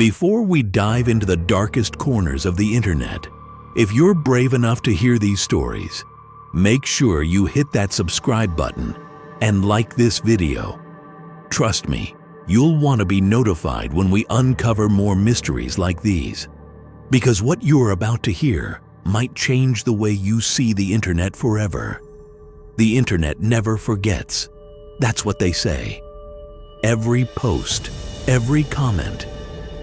Before we dive into the darkest corners of the internet, if you're brave enough to hear these stories, make sure you hit that subscribe button and like this video. Trust me, you'll want to be notified when we uncover more mysteries like these. Because what you're about to hear might change the way you see the internet forever. The internet never forgets. That's what they say. Every post, every comment,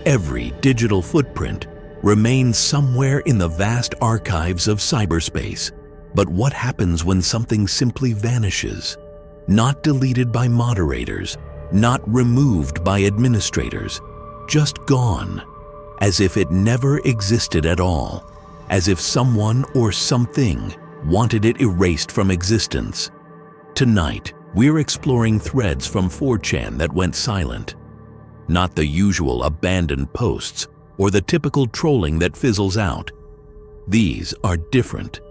every digital footprint remains somewhere in the vast archives of cyberspace. But what happens when something simply vanishes? Not deleted by moderators, not removed by administrators, just gone, as if it never existed at all, as if someone or something wanted it erased from existence. Tonight, we're exploring threads from 4chan that went silent. Not the usual abandoned posts or the typical trolling that fizzles out. These are different.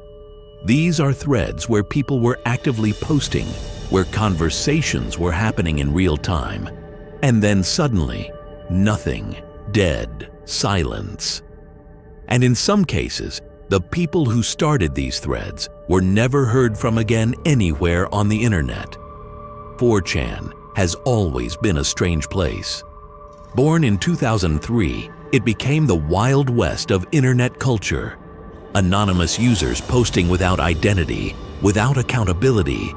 These are threads where people were actively posting, where conversations were happening in real time, and then suddenly, nothing, dead, silence. And in some cases, the people who started these threads were never heard from again anywhere on the internet. 4chan has always been a strange place. Born in 2003, it became the Wild West of internet culture. Anonymous users posting without identity, without accountability.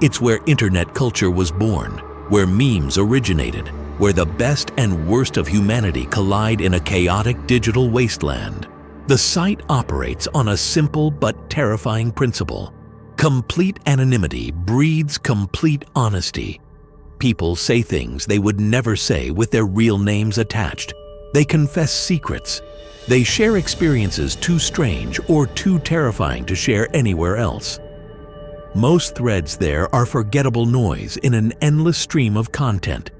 It's where internet culture was born, where memes originated, where the best and worst of humanity collide in a chaotic digital wasteland. The site operates on a simple but terrifying principle. Complete anonymity breeds complete honesty. People say things they would never say with their real names attached. They confess secrets. They share experiences too strange or too terrifying to share anywhere else. Most threads there are forgettable noise in an endless stream of content.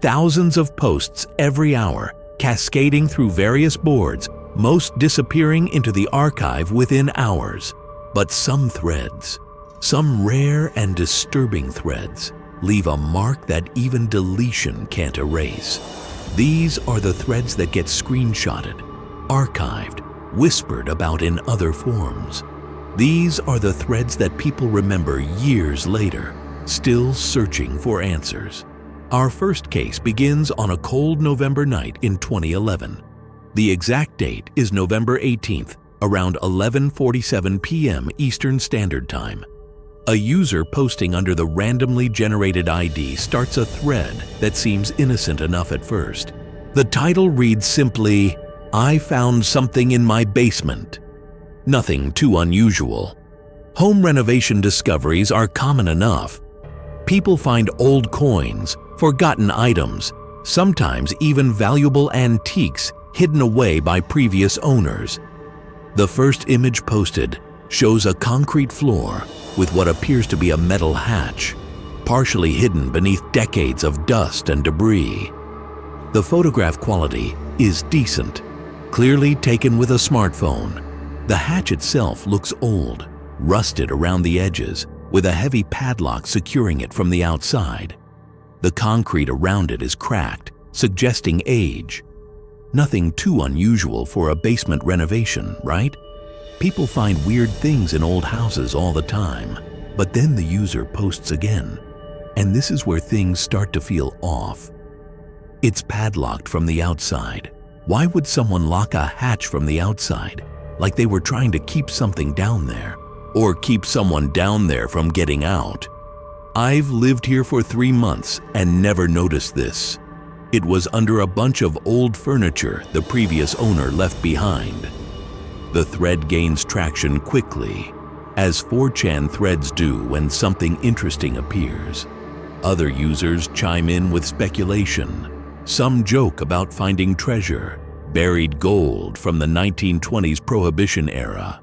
Thousands of posts every hour, cascading through various boards, most disappearing into the archive within hours. But some threads, some rare and disturbing threads, leave a mark that even deletion can't erase. These are the threads that get screenshotted, archived, whispered about in other forms. These are the threads that people remember years later, still searching for answers. Our first case begins on a cold November night in 2011. The exact date is November 18th, around 11:47 p.m. Eastern Standard Time. A user posting under the randomly generated ID starts a thread that seems innocent enough at first. The title reads simply, "I found something in my basement." Nothing too unusual. Home renovation discoveries are common enough. People find old coins, forgotten items, sometimes even valuable antiques hidden away by previous owners. The first image posted shows a concrete floor with what appears to be a metal hatch, partially hidden beneath decades of dust and debris. The photograph quality is decent, clearly taken with a smartphone. The hatch itself looks old, rusted around the edges, with a heavy padlock securing it from the outside. The concrete around it is cracked, suggesting age. Nothing too unusual for a basement renovation, right? People find weird things in old houses all the time. But then the user posts again, and this is where things start to feel off. It's padlocked from the outside. Why would someone lock a hatch from the outside? Like they were trying to keep something down there, or keep someone down there from getting out. I've lived here for 3 months and never noticed this. It was under a bunch of old furniture the previous owner left behind. The thread gains traction quickly, as 4chan threads do when something interesting appears. Other users chime in with speculation. Some joke about finding treasure, buried gold from the 1920s Prohibition era.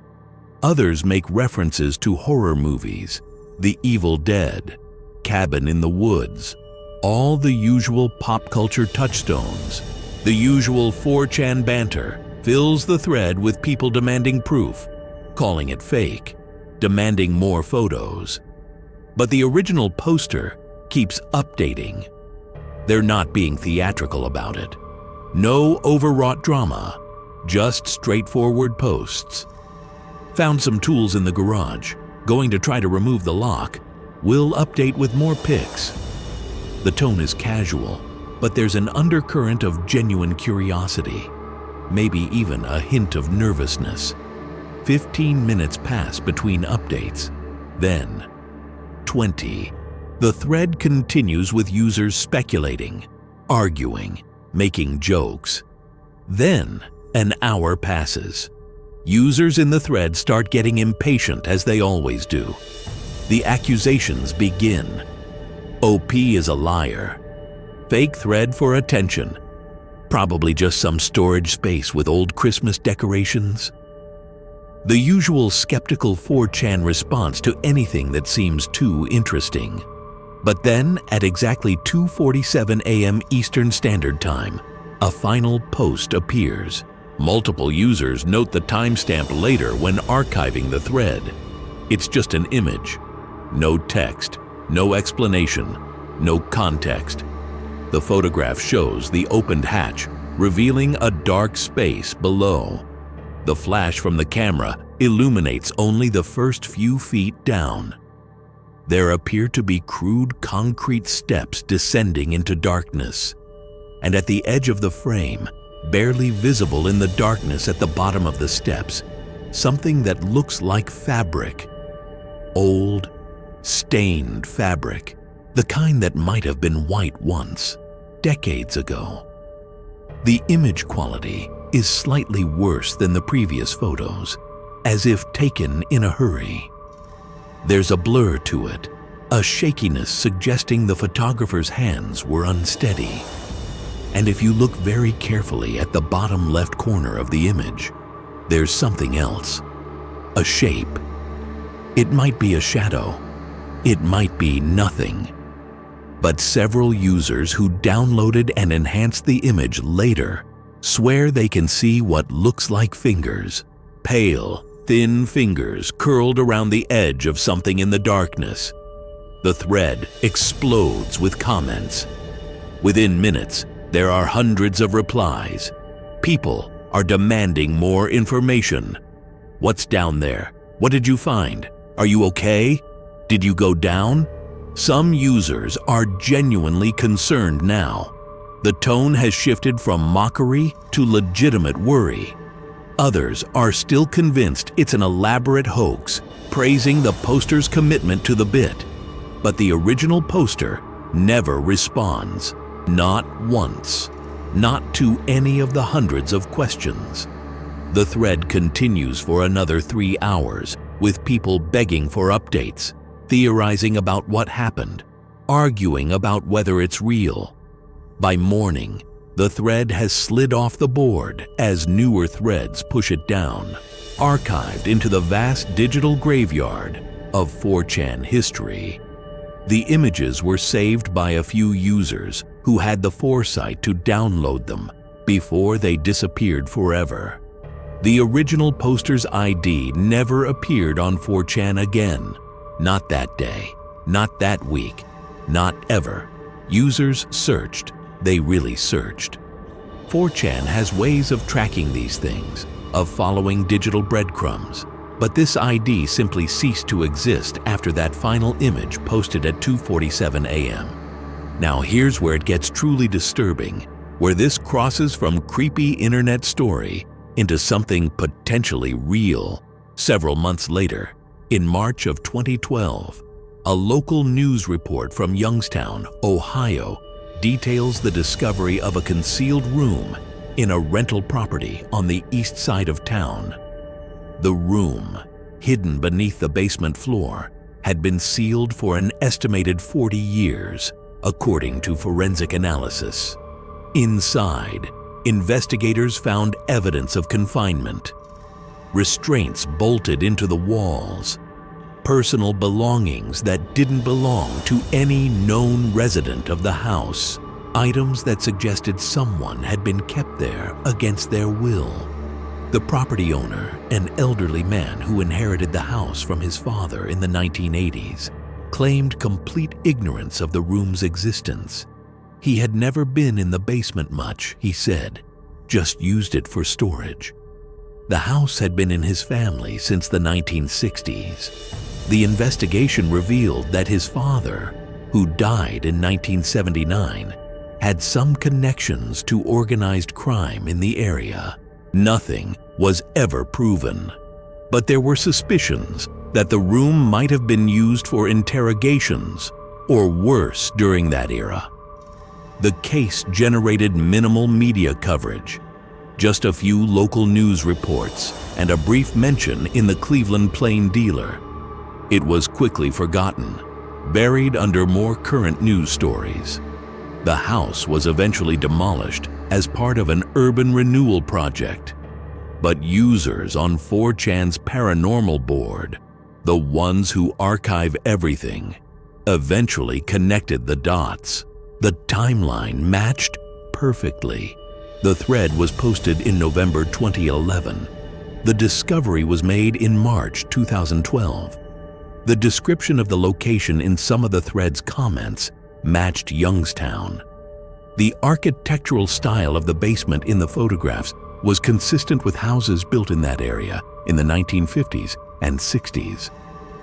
Others make references to horror movies, The Evil Dead, Cabin in the Woods, all the usual pop culture touchstones. The usual 4chan banter fills the thread with people demanding proof, calling it fake, demanding more photos. But the original poster keeps updating. They're not being theatrical about it. No overwrought drama, just straightforward posts. Found some tools in the garage. Going to try to remove the lock. Will update with more pics. The tone is casual, but there's an undercurrent of genuine curiosity, maybe even a hint of nervousness. 15 minutes pass between updates. Then, 20. The thread continues with users speculating, arguing, making jokes. Then, an hour passes. Users in the thread start getting impatient as they always do. The accusations begin. OP is a liar. Fake thread for attention. Probably just some storage space with old Christmas decorations. The usual skeptical 4chan response to anything that seems too interesting. But then, at exactly 2:47 a.m. Eastern Standard Time, a final post appears. Multiple users note the timestamp later when archiving the thread. It's just an image. No text, no explanation, no context. The photograph shows the opened hatch, revealing a dark space below. The flash from the camera illuminates only the first few feet down. There appear to be crude concrete steps descending into darkness. And at the edge of the frame, barely visible in the darkness at the bottom of the steps, something that looks like fabric. Old, stained fabric, the kind that might have been white once, decades ago. The image quality is slightly worse than the previous photos, as if taken in a hurry. There's a blur to it, a shakiness suggesting the photographer's hands were unsteady. And if you look very carefully at the bottom left corner of the image, there's something else. A shape. It might be a shadow. It might be nothing. But several users who downloaded and enhanced the image later swear they can see what looks like fingers. Pale, thin fingers curled around the edge of something in the darkness. The thread explodes with comments. Within minutes, there are hundreds of replies. People are demanding more information. What's down there? What did you find? Are you okay? Did you go down? Some users are genuinely concerned now. The tone has shifted from mockery to legitimate worry. Others are still convinced it's an elaborate hoax, praising the poster's commitment to the bit. But the original poster never responds. Not once. Not to any of the hundreds of questions. The thread continues for another 3 hours, with people begging for updates, theorizing about what happened, arguing about whether it's real. By morning, the thread has slid off the board as newer threads push it down, archived into the vast digital graveyard of 4chan history. The images were saved by a few users who had the foresight to download them before they disappeared forever. The original poster's ID never appeared on 4chan again. Not that day, not that week, not ever. Users searched. They really searched. 4chan has ways of tracking these things, of following digital breadcrumbs. But this ID simply ceased to exist after that final image posted at 2:47 a.m. Now here's where it gets truly disturbing, where this crosses from creepy internet story into something potentially real. Several months later, in March of 2012, a local news report from Youngstown, Ohio, details the discovery of a concealed room in a rental property on the east side of town. The room, hidden beneath the basement floor, had been sealed for an estimated 40 years, according to forensic analysis. Inside, investigators found evidence of confinement. Restraints bolted into the walls, personal belongings that didn't belong to any known resident of the house, items that suggested someone had been kept there against their will. The property owner, an elderly man who inherited the house from his father in the 1980s, claimed complete ignorance of the room's existence. He had never been in the basement much, he said, just used it for storage. The house had been in his family since the 1960s. The investigation revealed that his father, who died in 1979, had some connections to organized crime in the area. Nothing was ever proven, but there were suspicions that the room might have been used for interrogations or worse during that era. The case generated minimal media coverage, just a few local news reports and a brief mention in the Cleveland Plain Dealer. It was quickly forgotten, buried under more current news stories. The house was eventually demolished as part of an urban renewal project. But users on 4chan's paranormal board, the ones who archive everything, eventually connected the dots. The timeline matched perfectly. The thread was posted in November 2011. The discovery was made in March 2012. The description of the location in some of the thread's comments matched Youngstown. The architectural style of the basement in the photographs was consistent with houses built in that area in the 1950s and 60s.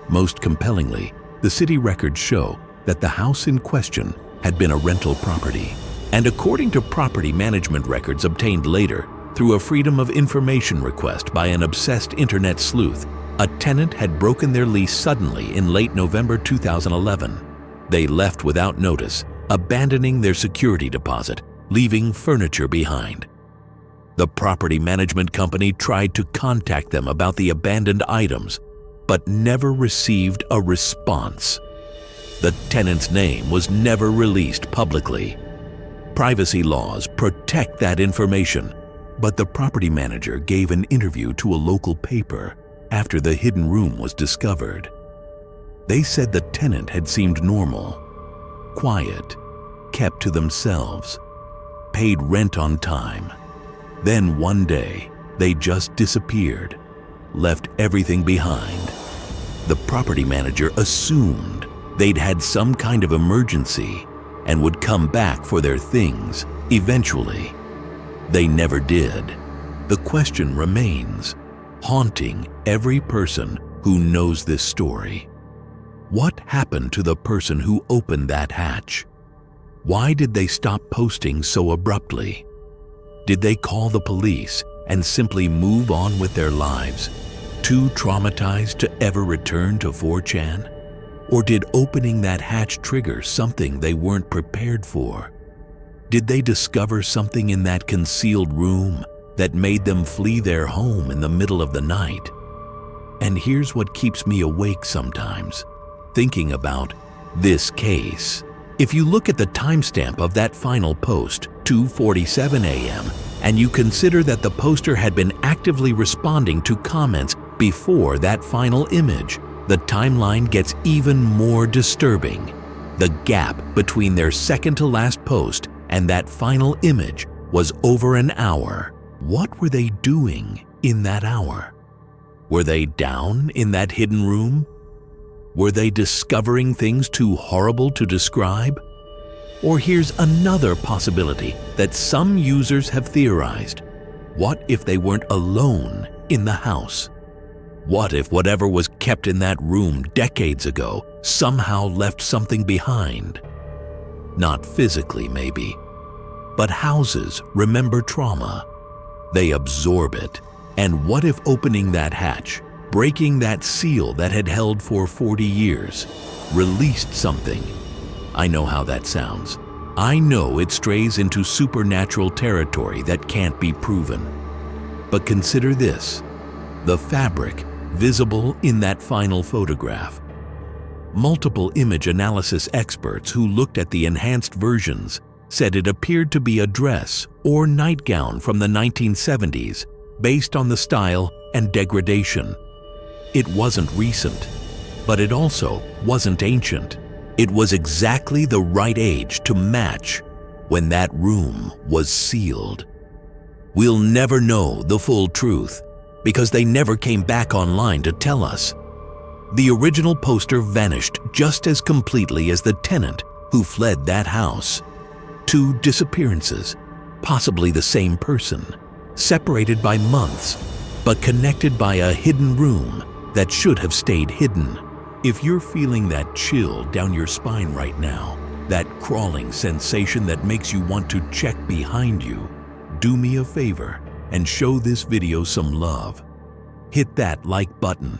Most compellingly, the city records show that the house in question had been a rental property. And according to property management records obtained later through a Freedom of Information request by an obsessed internet sleuth, a tenant had broken their lease suddenly in late November 2011. They left without notice, abandoning their security deposit, leaving furniture behind. The property management company tried to contact them about the abandoned items, but never received a response. The tenant's name was never released publicly. Privacy laws protect that information, but the property manager gave an interview to a local paper after the hidden room was discovered. They said the tenant had seemed normal, quiet, kept to themselves, paid rent on time. Then one day, they just disappeared, left everything behind. The property manager assumed they'd had some kind of emergency and would come back for their things eventually. They never did. The question remains, haunting every person who knows this story. What happened to the person who opened that hatch? Why did they stop posting so abruptly? Did they call the police and simply move on with their lives, too traumatized to ever return to 4chan? Or did opening that hatch trigger something they weren't prepared for? Did they discover something in that concealed room that made them flee their home in the middle of the night? And here's what keeps me awake sometimes, thinking about this case. If you look at the timestamp of that final post, 2:47 a.m., and you consider that the poster had been actively responding to comments before that final image, the timeline gets even more disturbing. The gap between their second-to-last post and that final image was over an hour. What were they doing in that hour? Were they down in that hidden room? Were they discovering things too horrible to describe? Or here's another possibility that some users have theorized. What if they weren't alone in the house? What if whatever was kept in that room decades ago somehow left something behind? Not physically, maybe, but houses remember trauma. They absorb it. And what if opening that hatch, breaking that seal that had held for 40 years, released something? I know how that sounds. I know it strays into supernatural territory that can't be proven. But consider this, the fabric visible in that final photograph. Multiple image analysis experts who looked at the enhanced versions said it appeared to be a dress or nightgown from the 1970s based on the style and degradation. It wasn't recent, but it also wasn't ancient. It was exactly the right age to match when that room was sealed. We'll never know the full truth because they never came back online to tell us. The original poster vanished just as completely as the tenant who fled that house. 2 disappearances, possibly the same person, separated by months, but connected by a hidden room that should have stayed hidden. If you're feeling that chill down your spine right now, that crawling sensation that makes you want to check behind you, do me a favor and show this video some love. Hit that like button.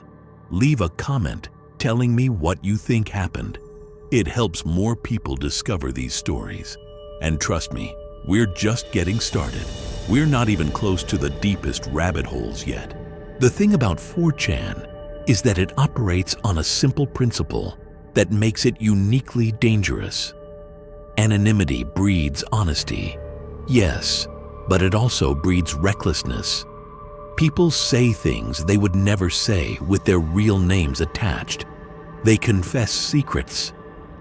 Leave a comment telling me what you think happened. It helps more people discover these stories. And trust me, we're just getting started. We're not even close to the deepest rabbit holes yet. The thing about 4chan is that it operates on a simple principle that makes it uniquely dangerous. Anonymity breeds honesty. Yes, but it also breeds recklessness. People say things they would never say with their real names attached. They confess secrets.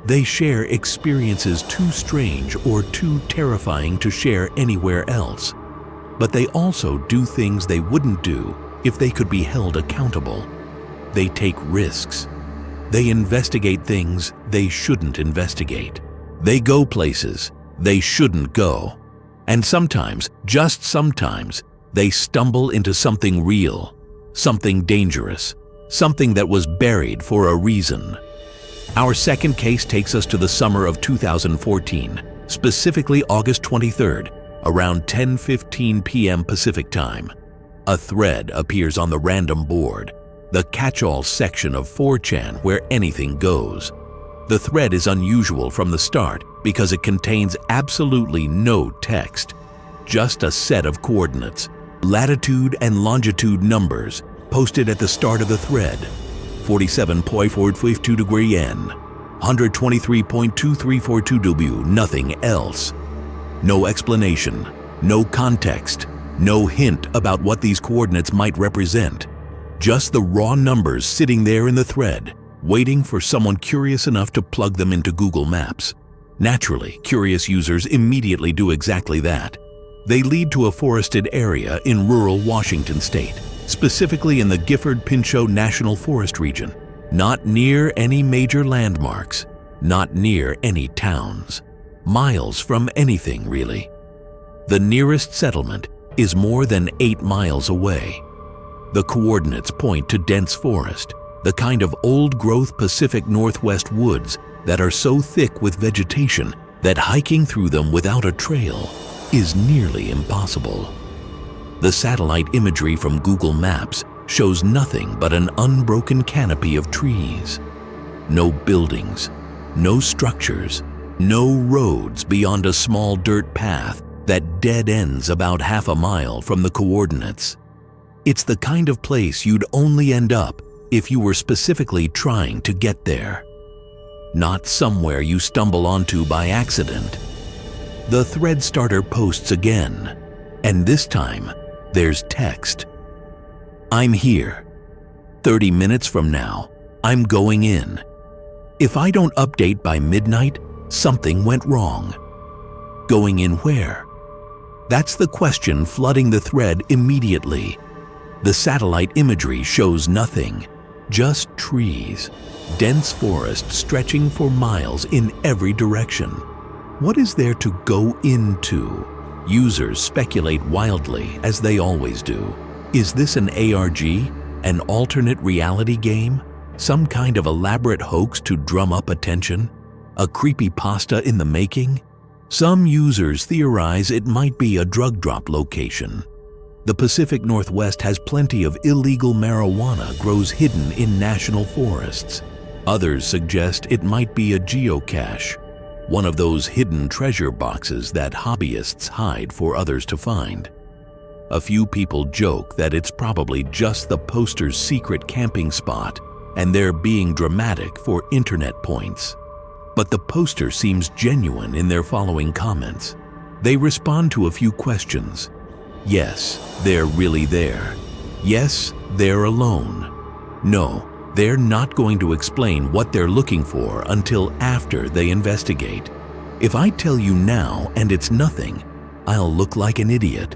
They share experiences too strange or too terrifying to share anywhere else. But they also do things they wouldn't do if they could be held accountable. They take risks. They investigate things they shouldn't investigate. They go places they shouldn't go. And sometimes, just sometimes, they stumble into something real, something dangerous, something that was buried for a reason. Our second case takes us to the summer of 2014, specifically August 23rd, around 10:15 p.m. Pacific time. A thread appears on the random board, the catch-all section of 4chan where anything goes. The thread is unusual from the start because it contains absolutely no text, just a set of coordinates, latitude and longitude numbers posted at the start of the thread. 47.452 degree N, 123.2342 W, nothing else. No explanation, no context, no hint about what these coordinates might represent. Just the raw numbers sitting there in the thread, waiting for someone curious enough to plug them into Google Maps. Naturally, curious users immediately do exactly that. They lead to a forested area in rural Washington state, specifically in the Gifford-Pinchot National Forest region, not near any major landmarks, not near any towns, miles from anything really. The nearest settlement is more than 8 miles away. The coordinates point to dense forest, the kind of old-growth Pacific Northwest woods that are so thick with vegetation that hiking through them without a trail is nearly impossible. The satellite imagery from Google Maps shows nothing but an unbroken canopy of trees. No buildings, no structures, no roads beyond a small dirt path that dead ends about half a mile from the coordinates. It's the kind of place you'd only end up if you were specifically trying to get there, not somewhere you stumble onto by accident. The thread starter posts again, and this time there's text. I'm here. 30 minutes from now, I'm going in. If I don't update by midnight, something went wrong. Going in where? That's the question flooding the thread immediately. The satellite imagery shows nothing, just trees, dense forest stretching for miles in every direction. What is there to go into? Users speculate wildly, as they always do. Is this an ARG, an alternate reality game? Some kind of elaborate hoax to drum up attention? A creepypasta in the making? Some users theorize it might be a drug drop location. The Pacific Northwest has plenty of illegal marijuana grows hidden in national forests. Others suggest it might be a geocache, one of those hidden treasure boxes that hobbyists hide for others to find. A few people joke that it's probably just the poster's secret camping spot and they're being dramatic for internet points. But the poster seems genuine in their following comments. They respond to a few questions. Yes, they're really there. Yes, they're alone. No, they're not going to explain what they're looking for until after they investigate. If I tell you now and it's nothing, I'll look like an idiot.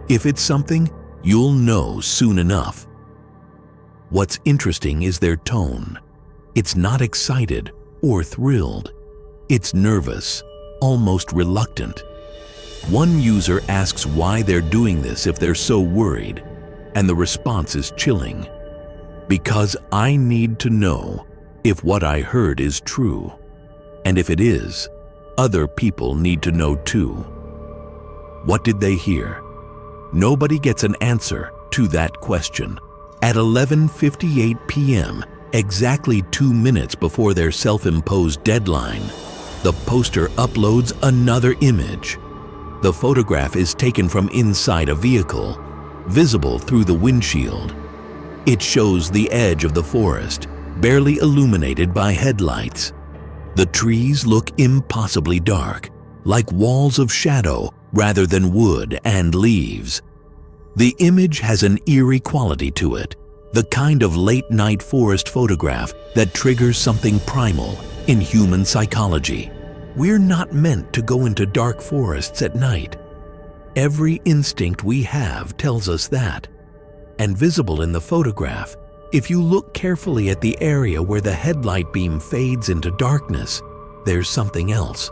If it's something, you'll know soon enough. What's interesting is their tone. It's not excited or thrilled. It's nervous, almost reluctant. One user asks why they're doing this if they're so worried, and the response is chilling. Because I need to know if what I heard is true. And if it is, other people need to know too. What did they hear? Nobody gets an answer to that question. At 11:58 p.m., exactly 2 minutes before their self-imposed deadline, the poster uploads another image. The photograph is taken from inside a vehicle, visible through the windshield. It shows the edge of the forest, barely illuminated by headlights. The trees look impossibly dark, like walls of shadow rather than wood and leaves. The image has an eerie quality to it, the kind of late-night forest photograph that triggers something primal in human psychology. We're not meant to go into dark forests at night. Every instinct we have tells us that. And visible in the photograph, if you look carefully at the area where the headlight beam fades into darkness, there's something else.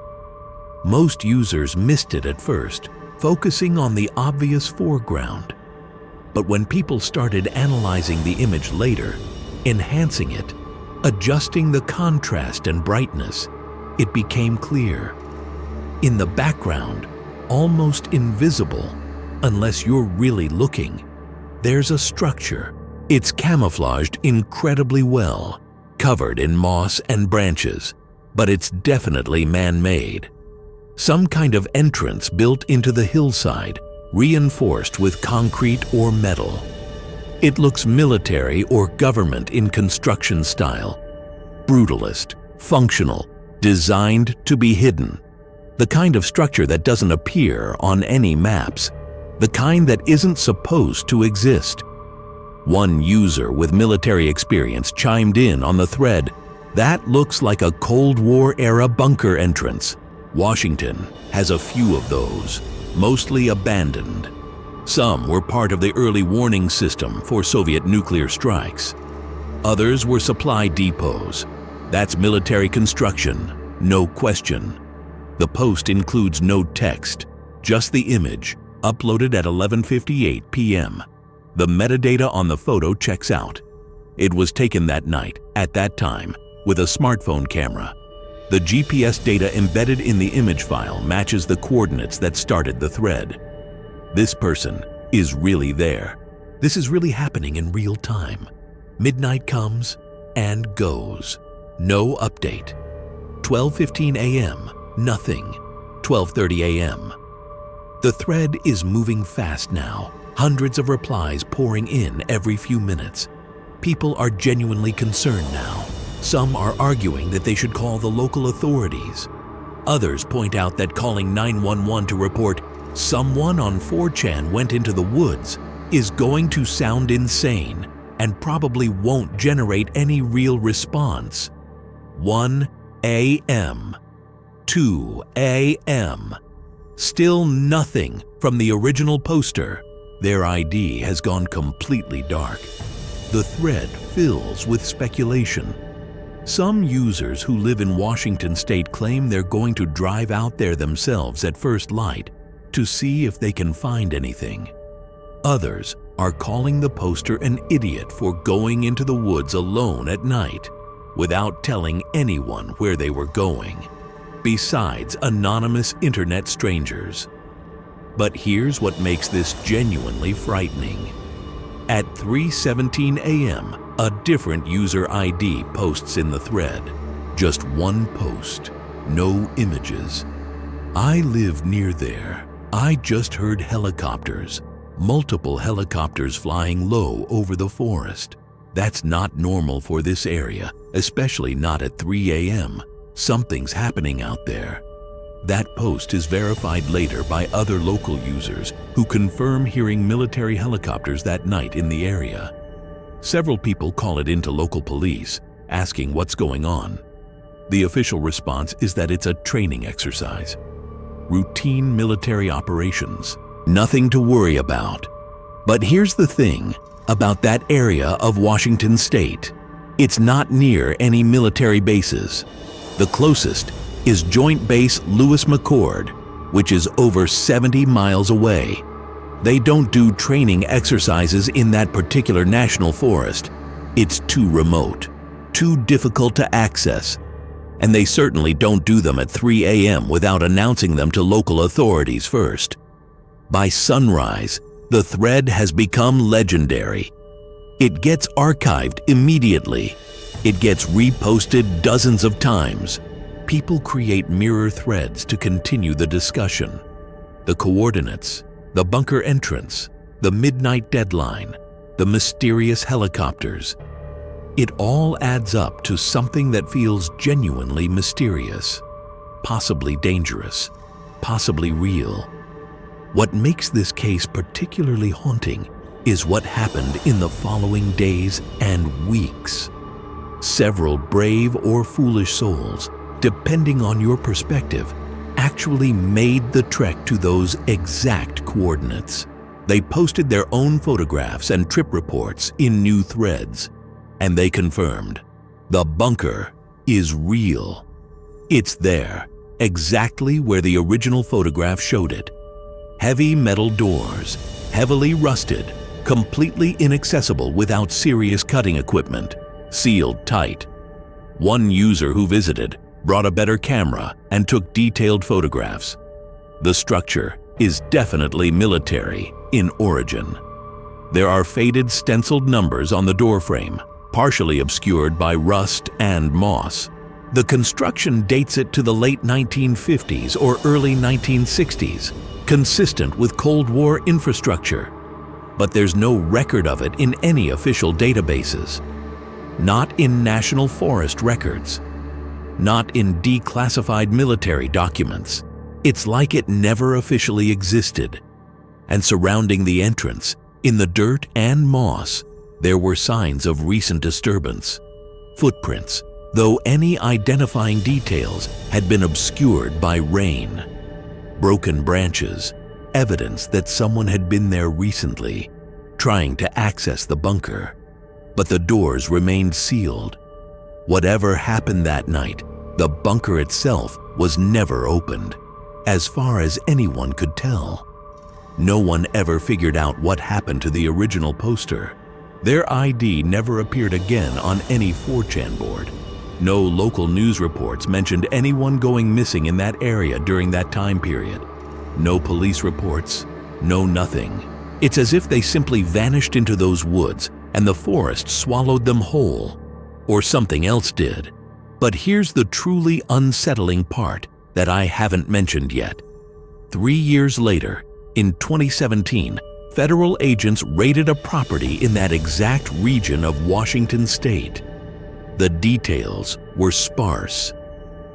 Most users missed it at first, focusing on the obvious foreground. But when people started analyzing the image later, enhancing it, adjusting the contrast and brightness, it became clear. In the background, almost invisible, unless you're really looking, there's a structure. It's camouflaged incredibly well, covered in moss and branches, but it's definitely man-made. Some kind of entrance built into the hillside, reinforced with concrete or metal. It looks military or government in construction style. Brutalist, functional, designed to be hidden. The kind of structure that doesn't appear on any maps. The kind that isn't supposed to exist. One user with military experience chimed in on the thread, "That looks like a Cold War-era bunker entrance. Washington has a few of those, mostly abandoned. Some were part of the early warning system for Soviet nuclear strikes. Others were supply depots. That's military construction, no question." The post includes no text, just the image, uploaded at 11:58 p.m. The metadata on the photo checks out. It was taken that night, at that time, with a smartphone camera. The GPS data embedded in the image file matches the coordinates that started the thread. This person is really there. This is really happening in real time. Midnight comes and goes. No update. 12:15 a.m., nothing. 12:30 a.m. The thread is moving fast now, hundreds of replies pouring in every few minutes. People are genuinely concerned now. Some are arguing that they should call the local authorities. Others point out that calling 911 to report someone on 4chan went into the woods is going to sound insane and probably won't generate any real response. 1 a.m. 2 a.m. Still nothing from the original poster. Their ID has gone completely dark. The thread fills with speculation. Some users who live in Washington state claim they're going to drive out there themselves at first light to see if they can find anything. Others are calling the poster an idiot for going into the woods alone at night without telling anyone where they were going, besides anonymous internet strangers. But here's what makes this genuinely frightening. At 3:17 a.m., a different user ID posts in the thread. Just one post, no images. "I live near there. I just heard helicopters. Multiple helicopters flying low over the forest. That's not normal for this area, especially not at 3 a.m. Something's happening out there." That post is verified later by other local users who confirm hearing military helicopters that night in the area. Several people call it into local police, asking what's going on. The official response is that it's a training exercise. Routine military operations. Nothing to worry about. But here's the thing about that area of Washington state. It's not near any military bases. The closest is Joint Base Lewis McChord, which is over 70 miles away. They don't do training exercises in that particular national forest. It's too remote, too difficult to access, and they certainly don't do them at 3 a.m. without announcing them to local authorities first. By sunrise, the thread has become legendary. It gets archived immediately. It gets reposted dozens of times. People create mirror threads to continue the discussion. The coordinates, the bunker entrance, the midnight deadline, the mysterious helicopters. It all adds up to something that feels genuinely mysterious, possibly dangerous, possibly real. What makes this case particularly haunting is what happened in the following days and weeks. Several brave or foolish souls, depending on your perspective, actually made the trek to those exact coordinates. They posted their own photographs and trip reports in new threads, and they confirmed the bunker is real. It's there, exactly where the original photograph showed it. Heavy metal doors, heavily rusted, completely inaccessible without serious cutting equipment, sealed tight. One user who visited brought a better camera and took detailed photographs. The structure is definitely military in origin. There are faded stenciled numbers on the doorframe, partially obscured by rust and moss. The construction dates it to the late 1950s or early 1960s, consistent with Cold War infrastructure. But there's no record of it in any official databases. Not in national forest records. Not in declassified military documents. It's like it never officially existed. And surrounding the entrance, in the dirt and moss, there were signs of recent disturbance. Footprints, though any identifying details had been obscured by rain. Broken branches, evidence that someone had been there recently, trying to access the bunker. But the doors remained sealed. Whatever happened that night, the bunker itself was never opened, as far as anyone could tell. No one ever figured out what happened to the original poster. Their ID never appeared again on any 4chan board. No local news reports mentioned anyone going missing in that area during that time period. No police reports, no nothing. It's as if they simply vanished into those woods and the forest swallowed them whole, or something else did. But here's the truly unsettling part that I haven't mentioned yet. 3 years later, in 2017, federal agents raided a property in that exact region of Washington state. The details were sparse.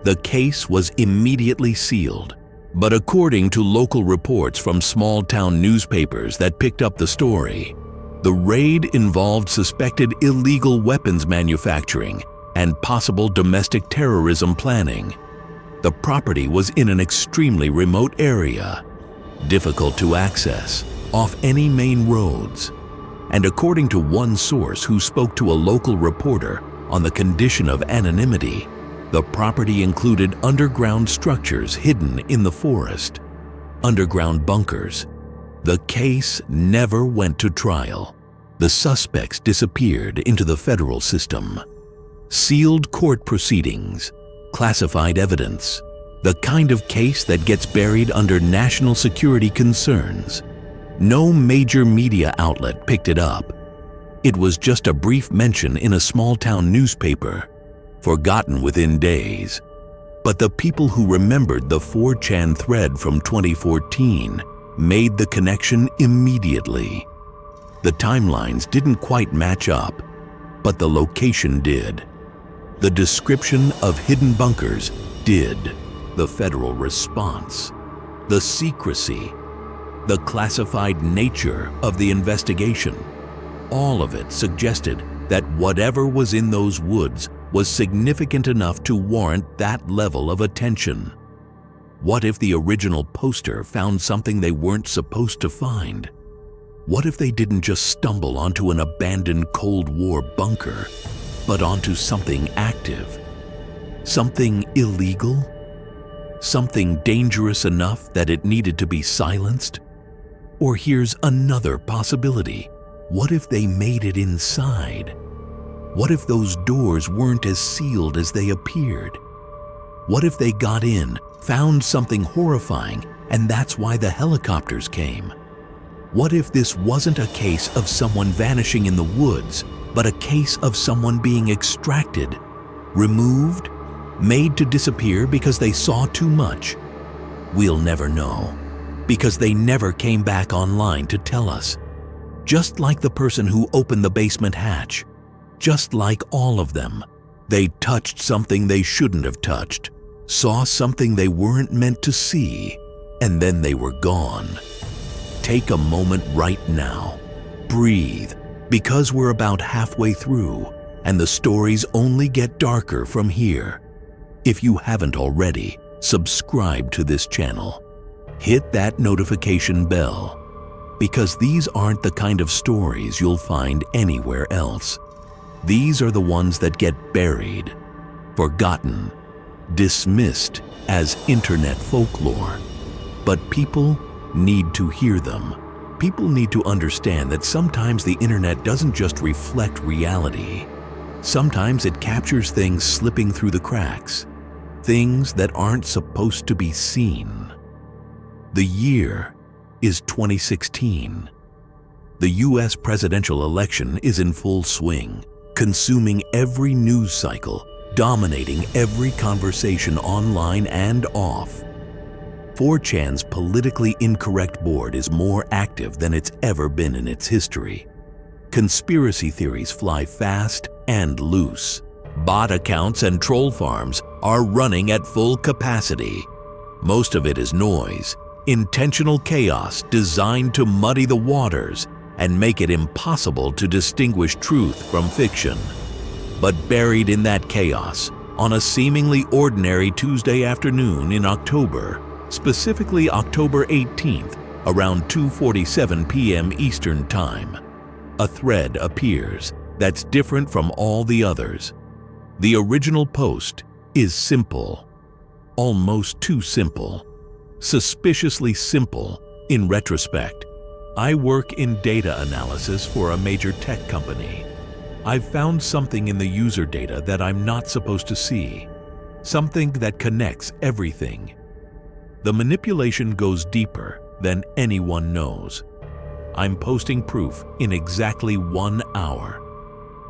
The case was immediately sealed. But according to local reports from small-town newspapers that picked up the story, the raid involved suspected illegal weapons manufacturing and possible domestic terrorism planning. The property was in an extremely remote area, difficult to access, off any main roads. And according to one source who spoke to a local reporter on the condition of anonymity, the property included underground structures hidden in the forest, underground bunkers. The case never went to trial. The suspects disappeared into the federal system. Sealed court proceedings, classified evidence, the kind of case that gets buried under national security concerns. No major media outlet picked it up. It was just a brief mention in a small-town newspaper, forgotten within days. But the people who remembered the 4chan thread from 2014 made the connection immediately. The timelines didn't quite match up, but the location did. The description of hidden bunkers did. The federal response, the secrecy, the classified nature of the investigation, all of it suggested that whatever was in those woods was significant enough to warrant that level of attention. What if the original poster found something they weren't supposed to find? What if they didn't just stumble onto an abandoned Cold War bunker, but onto something active? Something illegal? Something dangerous enough that it needed to be silenced? Or here's another possibility. What if they made it inside? What if those doors weren't as sealed as they appeared? What if they got in, found something horrifying, and that's why the helicopters came? What if this wasn't a case of someone vanishing in the woods, but a case of someone being extracted, removed, made to disappear because they saw too much? We'll never know, because they never came back online to tell us. Just like the person who opened the basement hatch, just like all of them, they touched something they shouldn't have touched, saw something they weren't meant to see, and then they were gone. Take a moment right now. Breathe, because we're about halfway through, and the stories only get darker from here. If you haven't already, subscribe to this channel. Hit that notification bell, because these aren't the kind of stories you'll find anywhere else. These are the ones that get buried, forgotten, dismissed as internet folklore. But people need to hear them. People need to understand that sometimes the internet doesn't just reflect reality. Sometimes it captures things slipping through the cracks, things that aren't supposed to be seen. The year is 2016. The US presidential election is in full swing, consuming every news cycle, dominating every conversation online and off. 4chan's politically incorrect board is more active than it's ever been in its history. Conspiracy theories fly fast and loose. Bot accounts and troll farms are running at full capacity. Most of it is noise, intentional chaos designed to muddy the waters and make it impossible to distinguish truth from fiction. But buried in that chaos, on a seemingly ordinary Tuesday afternoon in October, specifically October 18th, around 2:47 p.m. Eastern Time, a thread appears that's different from all the others. The original post is simple, almost too simple, suspiciously simple in retrospect. I work in data analysis for a major tech company. I've found something in the user data that I'm not supposed to see, something that connects everything. The manipulation goes deeper than anyone knows. I'm posting proof in exactly 1 hour.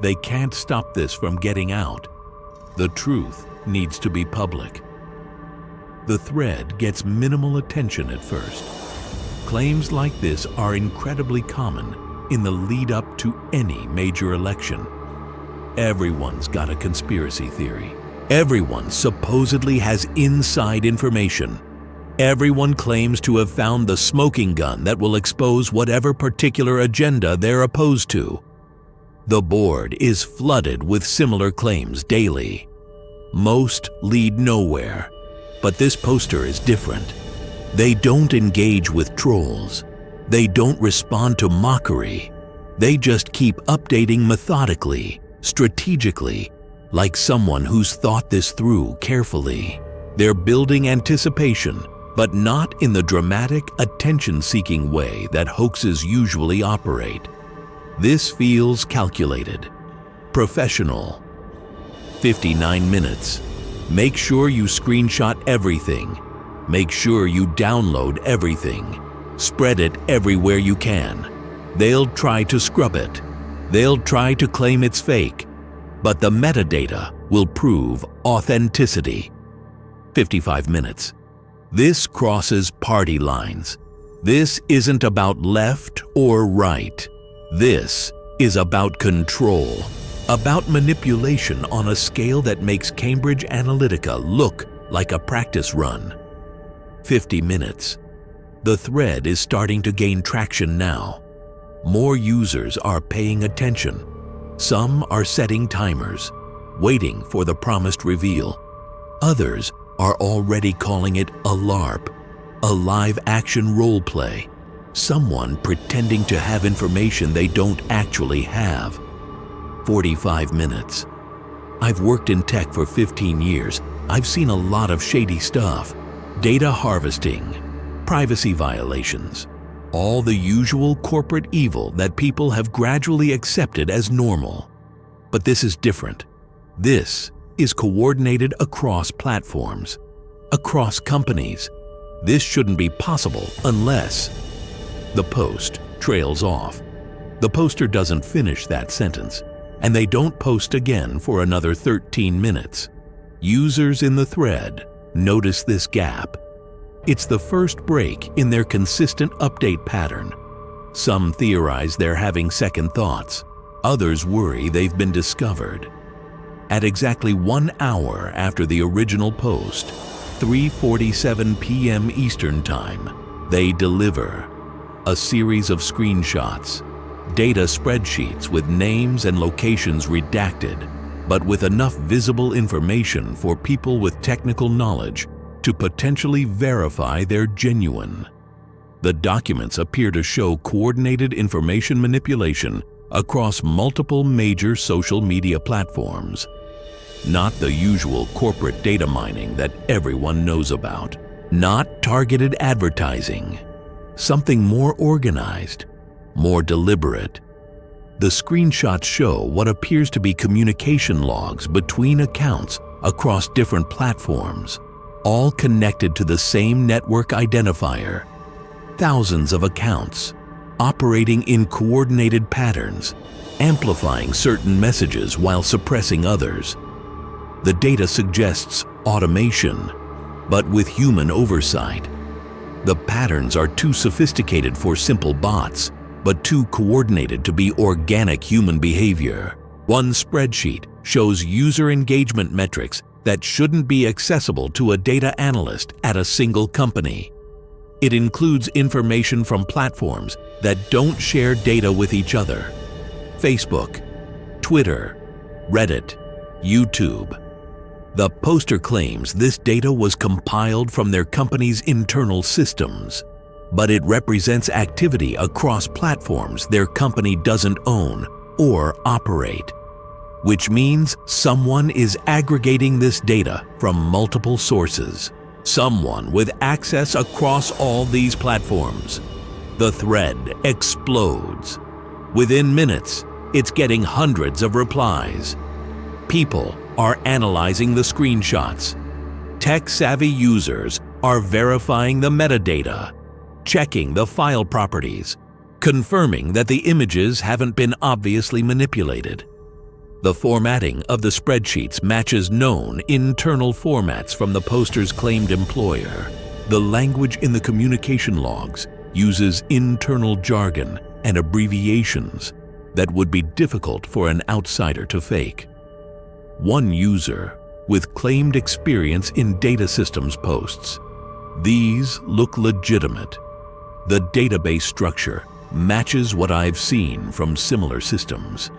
They can't stop this from getting out. The truth needs to be public. The thread gets minimal attention at first. Claims like this are incredibly common in the lead up to any major election. Everyone's got a conspiracy theory. Everyone supposedly has inside information. Everyone claims to have found the smoking gun that will expose whatever particular agenda they're opposed to. The board is flooded with similar claims daily. Most lead nowhere, but this poster is different. They don't engage with trolls. They don't respond to mockery. They just keep updating methodically, strategically, like someone who's thought this through carefully. They're building anticipation, but not in the dramatic, attention-seeking way that hoaxes usually operate. This feels calculated, professional. 59 minutes. Make sure you screenshot everything. Make sure you download everything. Spread it everywhere you can. They'll try to scrub it. They'll try to claim it's fake, but the metadata will prove authenticity. 55 minutes. This crosses party lines. This isn't about left or right. This is about control, about manipulation on a scale that makes Cambridge Analytica look like a practice run. 50 minutes. The thread is starting to gain traction now. More users are paying attention. Some are setting timers, waiting for the promised reveal. Others are already calling it a LARP, a live-action role-play, someone pretending to have information they don't actually have. 45 minutes. I've worked in tech for 15 years. I've seen a lot of shady stuff. data harvesting, privacy violations, all the usual corporate evil that people have gradually accepted as normal. But this is different. This is coordinated across platforms, across companies. This shouldn't be possible unless... The post trails off. The poster doesn't finish that sentence, and they don't post again for another 13 minutes. Users in the thread notice this gap. It's the first break in their consistent update pattern. Some theorize they're having second thoughts. Others worry they've been discovered. At exactly 1 hour after the original post, 3:47 p.m. Eastern Time, they deliver a series of screenshots, data spreadsheets with names and locations redacted, but with enough visible information for people with technical knowledge to potentially verify they're genuine. The documents appear to show coordinated information manipulation across multiple major social media platforms. Not the usual corporate data mining that everyone knows about. Not targeted advertising. Something more organized, more deliberate. The screenshots show what appears to be communication logs between accounts across different platforms, all connected to the same network identifier. Thousands of accounts, operating in coordinated patterns, amplifying certain messages while suppressing others. The data suggests automation, but with human oversight. The patterns are too sophisticated for simple bots, but too coordinated to be organic human behavior. One spreadsheet shows user engagement metrics that shouldn't be accessible to a data analyst at a single company. It includes information from platforms that don't share data with each other. Facebook, Twitter, Reddit, YouTube. The poster claims this data was compiled from their company's internal systems, but it represents activity across platforms their company doesn't own or operate, which means someone is aggregating this data from multiple sources. Someone with access across all these platforms. The thread explodes. Within minutes, it's getting hundreds of replies. People are analyzing the screenshots. Tech-savvy users are verifying the metadata, checking the file properties, confirming that the images haven't been obviously manipulated. The formatting of the spreadsheets matches known internal formats from the poster's claimed employer. The language in the communication logs uses internal jargon and abbreviations that would be difficult for an outsider to fake. One user with claimed experience in data systems posts, "These look legitimate. The database structure matches what I've seen from similar systems.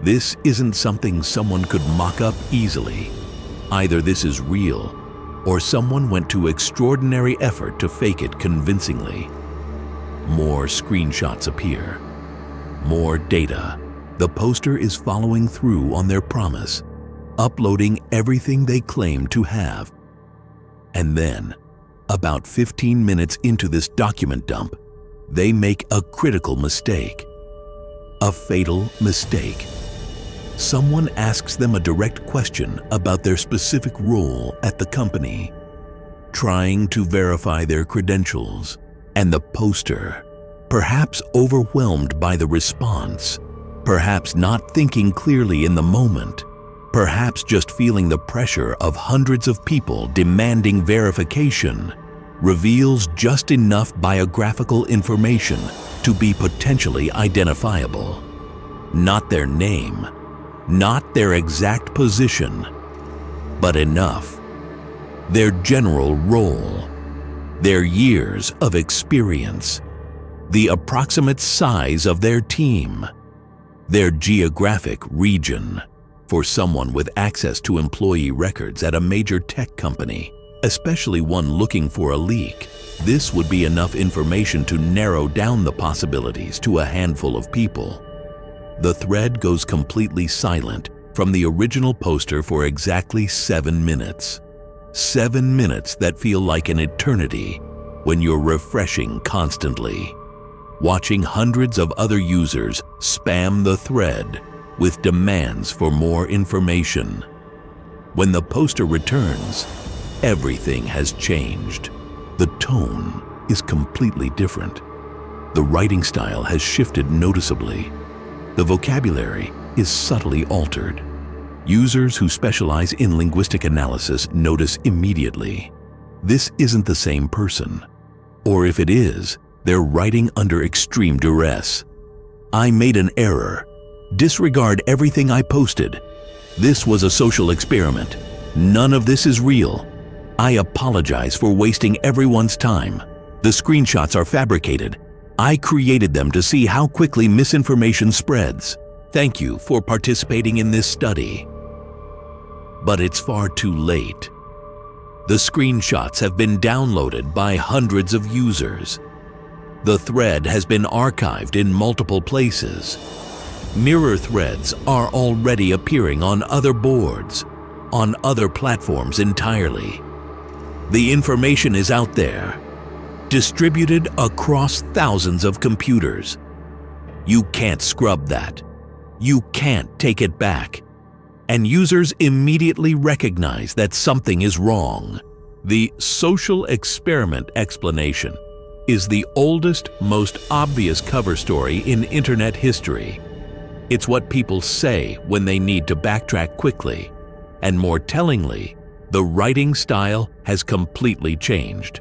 This isn't something someone could mock up easily. Either this is real, or someone went to extraordinary effort to fake it convincingly." More screenshots appear. More data. The poster is following through on their promise, uploading everything they claim to have. And then, about 15 minutes into this document dump, they make a critical mistake. A fatal mistake. Someone asks them a direct question about their specific role at the company, trying to verify their credentials, and the poster, perhaps overwhelmed by the response, perhaps not thinking clearly in the moment, perhaps just feeling the pressure of hundreds of people demanding verification, reveals just enough biographical information to be potentially identifiable. Not their name, not their exact position, but enough. Their general role, their years of experience, the approximate size of their team, their geographic region. For someone with access to employee records at a major tech company, especially one looking for a leak, this would be enough information to narrow down the possibilities to a handful of people. The thread goes completely silent from the original poster for exactly 7 minutes. 7 minutes that feel like an eternity when you're refreshing constantly, watching hundreds of other users spam the thread with demands for more information. When the poster returns, everything has changed. The tone is completely different. The writing style has shifted noticeably. The vocabulary is subtly altered. Users who specialize in linguistic analysis notice immediately. This isn't the same person. Or if it is, they're writing under extreme duress. I made an error. Disregard everything I posted. This was a social experiment. None of this is real. I apologize for wasting everyone's time. The screenshots are fabricated. I created them to see how quickly misinformation spreads. Thank you for participating in this study. But it's far too late. The screenshots have been downloaded by hundreds of users. The thread has been archived in multiple places. Mirror threads are already appearing on other boards, on other platforms entirely. The information is out there, distributed across thousands of computers. You can't scrub that. You can't take it back. And users immediately recognize that something is wrong. The social experiment explanation is the oldest, most obvious cover story in internet history. It's what people say when they need to backtrack quickly. And more tellingly, the writing style has completely changed.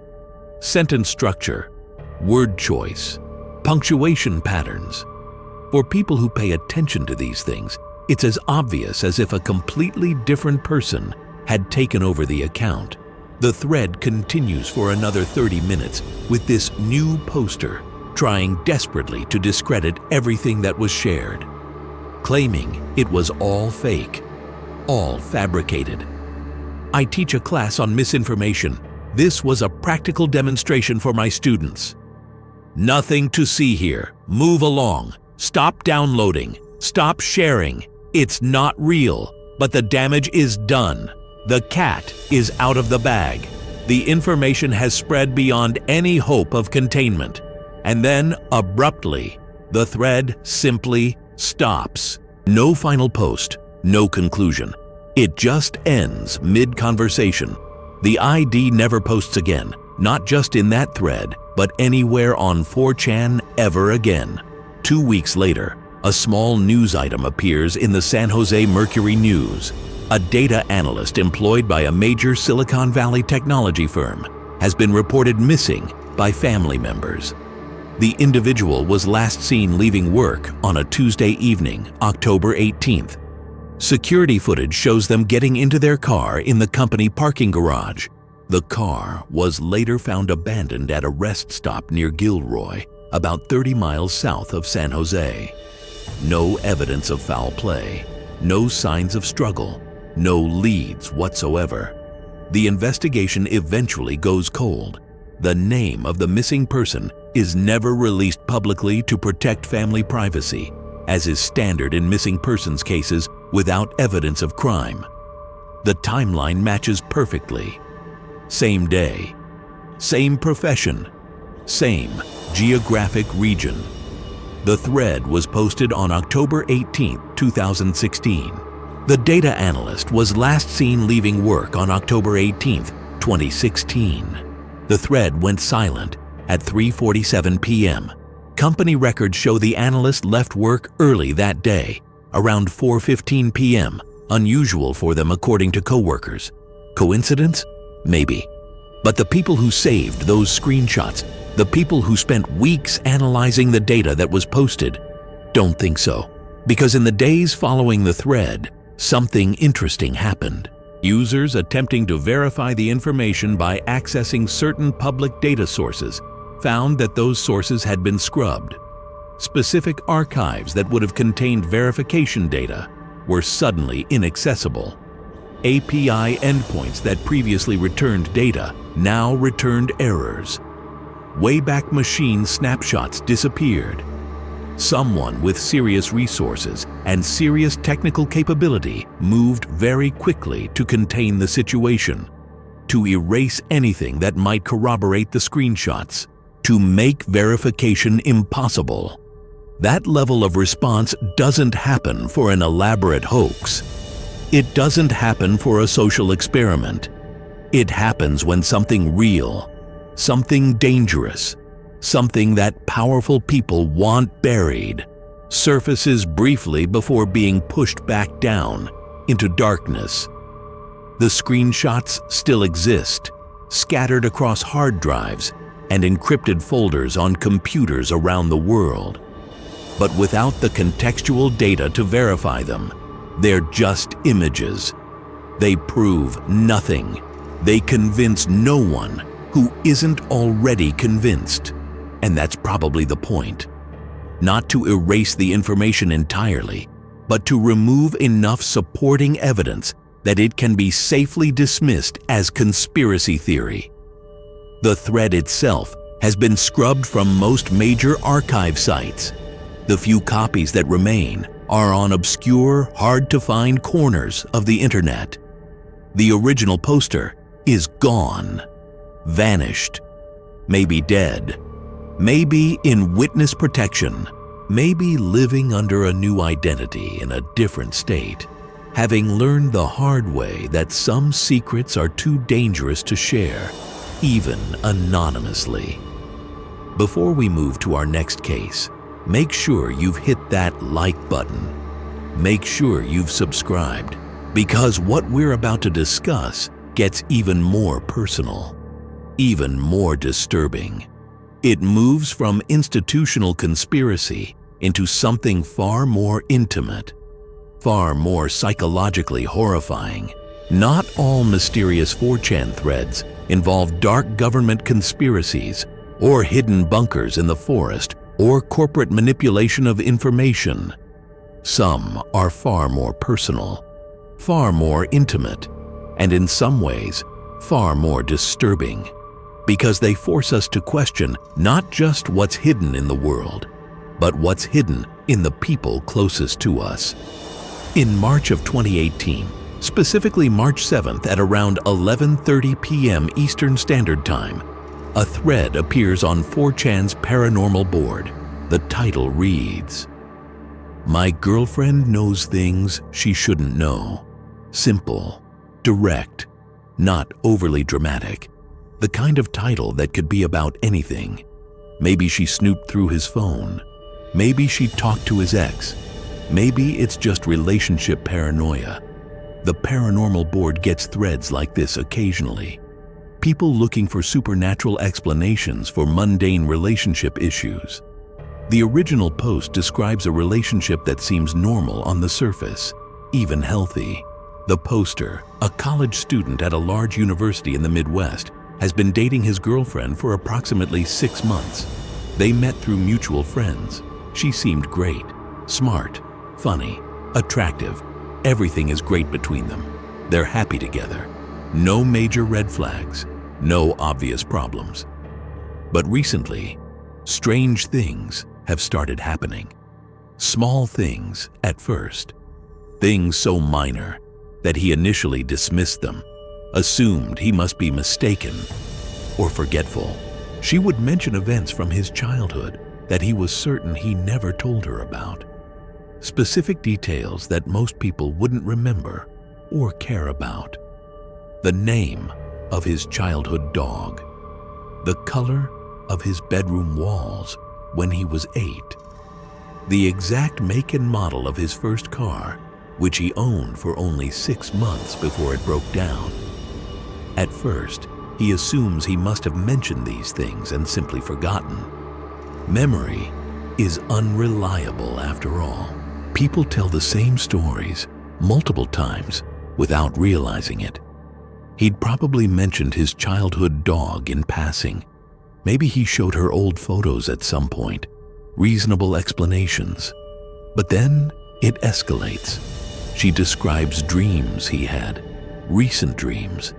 Sentence structure, word choice, punctuation patterns. For people who pay attention to these things, it's as obvious as if a completely different person had taken over the account. The thread continues for another 30 minutes with this new poster trying desperately to discredit everything that was shared, claiming it was all fake, all fabricated. I teach a class on misinformation. This was a practical demonstration for my students. Nothing to see here. Move along. Stop downloading. Stop sharing. It's not real, but the damage is done. The cat is out of the bag. The information has spread beyond any hope of containment. And then, abruptly, the thread simply stops. No final post, no conclusion. It just ends mid-conversation. The ID never posts again, not just in that thread, but anywhere on 4chan ever again. 2 weeks later, a small news item appears in the San Jose Mercury News. A data analyst employed by a major Silicon Valley technology firm has been reported missing by family members. The individual was last seen leaving work on a Tuesday evening, October 18th. Security footage shows them getting into their car in the company parking garage. The car was later found abandoned at a rest stop near Gilroy, about 30 miles south of San Jose. No evidence of foul play, no signs of struggle, no leads whatsoever. The investigation eventually goes cold. The name of the missing person is never released publicly to protect family privacy, as is standard in missing persons cases without evidence of crime. The timeline matches perfectly. Same day, same profession, same geographic region. The thread was posted on October 18, 2016. The data analyst was last seen leaving work on October 18, 2016. The thread went silent at 3:47 p.m. Company records show the analyst left work early that day, around 4:15 p.m., unusual for them according to coworkers. Coincidence? Maybe. But the people who saved those screenshots, the people who spent weeks analyzing the data that was posted, don't think so. Because in the days following the thread, something interesting happened. Users attempting to verify the information by accessing certain public data sources found that those sources had been scrubbed. Specific archives that would have contained verification data were suddenly inaccessible. API endpoints that previously returned data now returned errors. Wayback Machine snapshots disappeared. Someone with serious resources and serious technical capability moved very quickly to contain the situation. to erase anything that might corroborate the screenshots, to make verification impossible. That level of response doesn't happen for an elaborate hoax. It doesn't happen for a social experiment. It happens when something real, something dangerous, something that powerful people want buried, surfaces briefly before being pushed back down into darkness. The screenshots still exist, scattered across hard drives and encrypted folders on computers around the world. But without the contextual data to verify them, they're just images. They prove nothing. They convince no one who isn't already convinced. And that's probably the point. Not to erase the information entirely, but to remove enough supporting evidence that it can be safely dismissed as conspiracy theory. The thread itself has been scrubbed from most major archive sites. The few copies that remain are on obscure, hard-to-find corners of the internet. The original poster is gone, vanished, maybe dead, maybe in witness protection, maybe living under a new identity in a different state, having learned the hard way that some secrets are too dangerous to share, even anonymously. Before we move to our next case, make sure you've hit that like button. Make sure you've subscribed, because what we're about to discuss gets even more personal, even more disturbing. It moves from institutional conspiracy into something far more intimate, far more psychologically horrifying. Not all mysterious 4chan threads involve dark government conspiracies or hidden bunkers in the forest or corporate manipulation of information. Some are far more personal, far more intimate, and in some ways, far more disturbing, because they force us to question not just what's hidden in the world, but what's hidden in the people closest to us. In March of 2018, specifically March 7th at around 11:30 p.m. Eastern Standard Time, a thread appears on 4chan's paranormal board. The title reads, "My girlfriend knows things she shouldn't know." Simple, direct, not overly dramatic. The kind of title that could be about anything. Maybe she snooped through his phone. Maybe she talked to his ex. Maybe it's just relationship paranoia. The paranormal board gets threads like this occasionally. People looking for supernatural explanations for mundane relationship issues. The original post describes a relationship that seems normal on the surface, even healthy. The poster, a college student at a large university in the Midwest, has been dating his girlfriend for approximately 6 months. They met through mutual friends. She seemed great, smart, funny, attractive. Everything is great between them. They're happy together. No major red flags, no obvious problems. But recently, strange things have started happening. Small things at first. Things so minor that he initially dismissed them, assumed he must be mistaken or forgetful. She would mention events from his childhood that he was certain he never told her about. Specific details that most people wouldn't remember or care about. The name of his childhood dog. The color of his bedroom walls when he was 8. The exact make and model of his first car, which he owned for only 6 months before it broke down. At first, he assumes he must have mentioned these things and simply forgotten. Memory is unreliable after all. People tell the same stories multiple times without realizing it. He'd probably mentioned his childhood dog in passing. Maybe he showed her old photos at some point, reasonable explanations. But then it escalates. She describes dreams he had, recent dreams.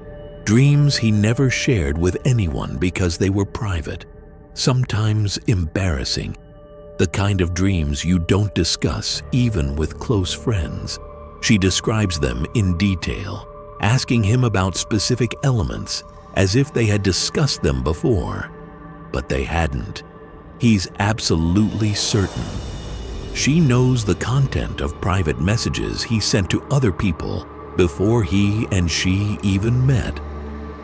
Dreams he never shared with anyone because they were private, sometimes embarrassing. The kind of dreams you don't discuss even with close friends. She describes them in detail, asking him about specific elements as if they had discussed them before. But they hadn't. He's absolutely certain. She knows the content of private messages he sent to other people before he and she even met.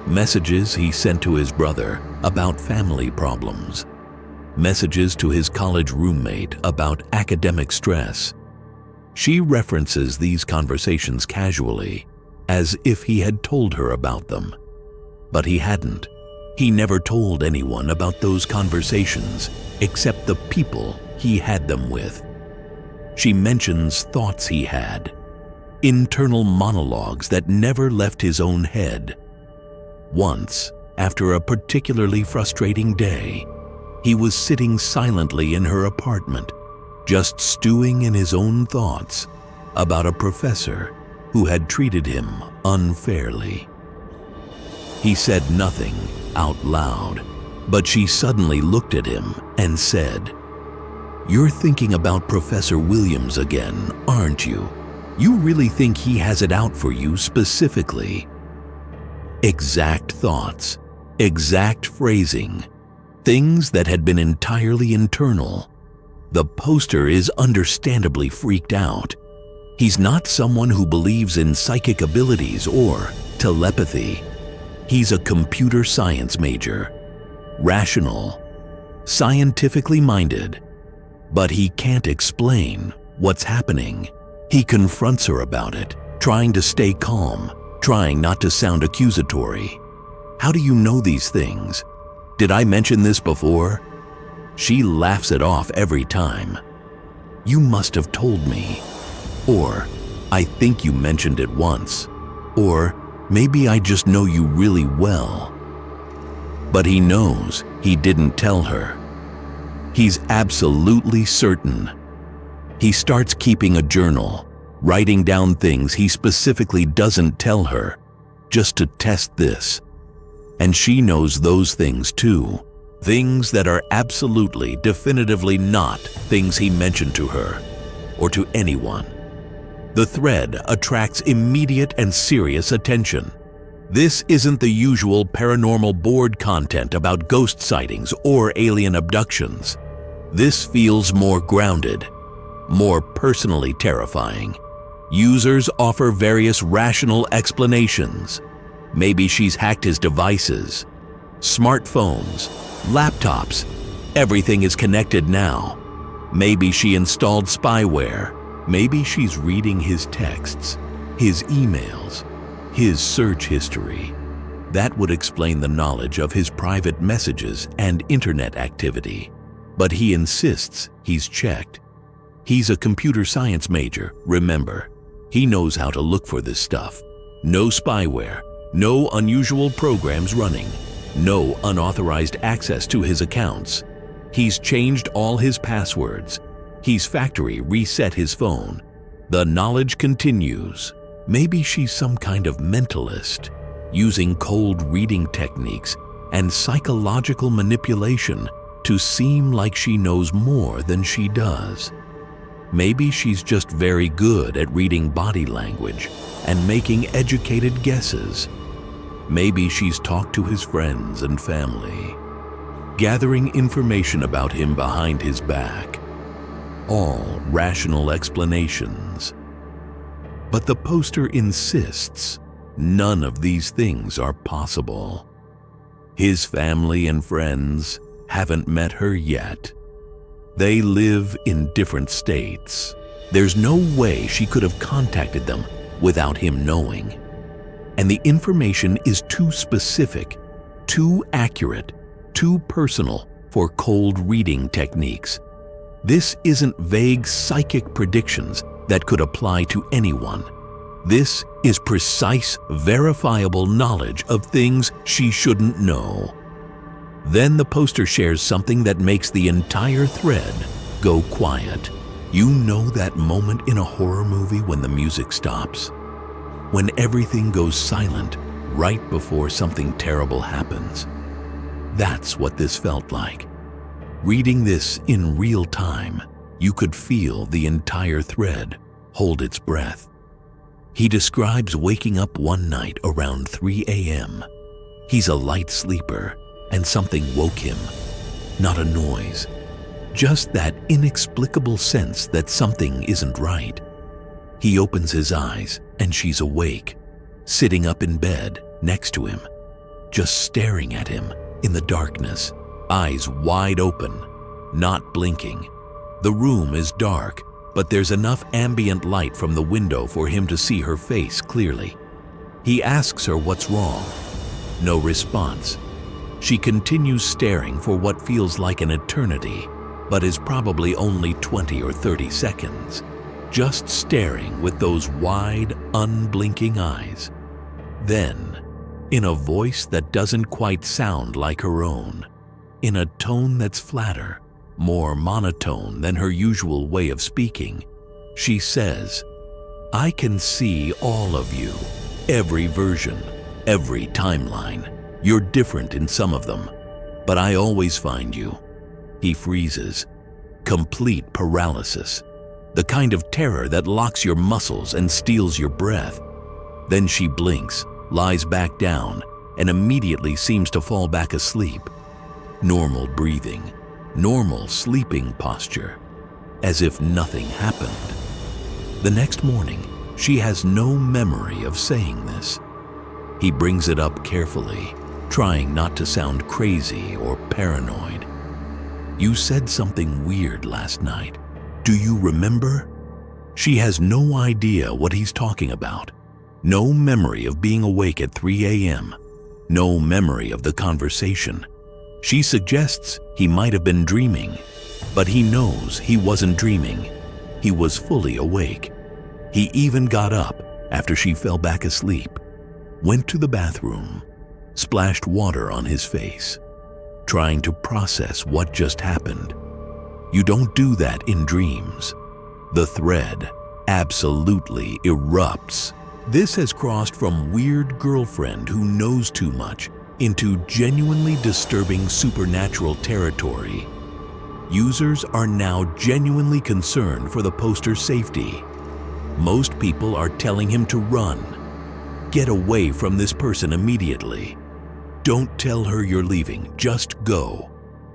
Messages he sent to his brother about family problems. Messages to his college roommate about academic stress. She references these conversations casually, as if he had told her about them. But he hadn't. He never told anyone about those conversations except the people he had them with. She mentions thoughts he had, internal monologues that never left his own head. Once, after a particularly frustrating day, he was sitting silently in her apartment, just stewing in his own thoughts about a professor who had treated him unfairly. He said nothing out loud, but she suddenly looked at him and said, "You're thinking about Professor Williams again, aren't you? You really think he has it out for you specifically?" Exact thoughts, exact phrasing, things that had been entirely internal. The poster is understandably freaked out. He's not someone who believes in psychic abilities or telepathy. He's a computer science major, rational, scientifically minded, but he can't explain what's happening. He confronts her about it, trying to stay calm, trying not to sound accusatory. "How do you know these things? Did I mention this before?" She laughs it off every time. "You must have told me." Or, "I think you mentioned it once." Or, "Maybe I just know you really well." But he knows he didn't tell her. He's absolutely certain. He starts keeping a journal, writing down things he specifically doesn't tell her, just to test this. And she knows those things too. Things that are absolutely, definitively not things he mentioned to her, or to anyone. The thread attracts immediate and serious attention. This isn't the usual paranormal board content about ghost sightings or alien abductions. This feels more grounded, more personally terrifying. Users offer various rational explanations. Maybe she's hacked his devices, smartphones, laptops. Everything is connected now. Maybe she installed spyware. Maybe she's reading his texts, his emails, his search history. That would explain the knowledge of his private messages and internet activity. But he insists he's checked. He's a computer science major, remember. He knows how to look for this stuff. No spyware, no unusual programs running, no unauthorized access to his accounts. He's changed all his passwords. He's factory reset his phone. The knowledge continues. Maybe she's some kind of mentalist, using cold reading techniques and psychological manipulation to seem like she knows more than she does. Maybe she's just very good at reading body language and making educated guesses. Maybe she's talked to his friends and family, gathering information about him behind his back. All rational explanations. But the poster insists none of these things are possible. His family and friends haven't met her yet. They live in different states. There's no way she could have contacted them without him knowing. And the information is too specific, too accurate, too personal for cold reading techniques. This isn't vague psychic predictions that could apply to anyone. This is precise, verifiable knowledge of things she shouldn't know. Then the poster shares something that makes the entire thread go quiet. You know that moment in a horror movie when the music stops? When everything goes silent right before something terrible happens? That's what this felt like. Reading this in real time, you could feel the entire thread hold its breath. He describes waking up one night around 3 a.m. He's a light sleeper and something woke him. Not a noise, just that inexplicable sense that something isn't right. He opens his eyes and she's awake, sitting up in bed next to him, just staring at him in the darkness, eyes wide open, not blinking. The room is dark, but there's enough ambient light from the window for him to see her face clearly. He asks her what's wrong. No response. She continues staring for what feels like an eternity, but is probably only 20 or 30 seconds, just staring with those wide, unblinking eyes. Then, in a voice that doesn't quite sound like her own, in a tone that's flatter, more monotone than her usual way of speaking, she says, "I can see all of you, every version, every timeline. You're different in some of them, but I always find you." He freezes. Complete paralysis. The kind of terror that locks your muscles and steals your breath. Then she blinks, lies back down, and immediately seems to fall back asleep. Normal breathing, normal sleeping posture, as if nothing happened. The next morning, she has no memory of saying this. He brings it up carefully, trying not to sound crazy or paranoid. "You said something weird last night. Do you remember?" She has no idea what he's talking about. No memory of being awake at 3 a.m. No memory of the conversation. She suggests he might have been dreaming, but he knows he wasn't dreaming. He was fully awake. He even got up after she fell back asleep, went to the bathroom, splashed water on his face, trying to process what just happened. You don't do that in dreams. The thread absolutely erupts. This has crossed from weird girlfriend who knows too much into genuinely disturbing supernatural territory. Users are now genuinely concerned for the poster's safety. Most people are telling him to run. Get away from this person immediately. Don't tell her you're leaving, just go.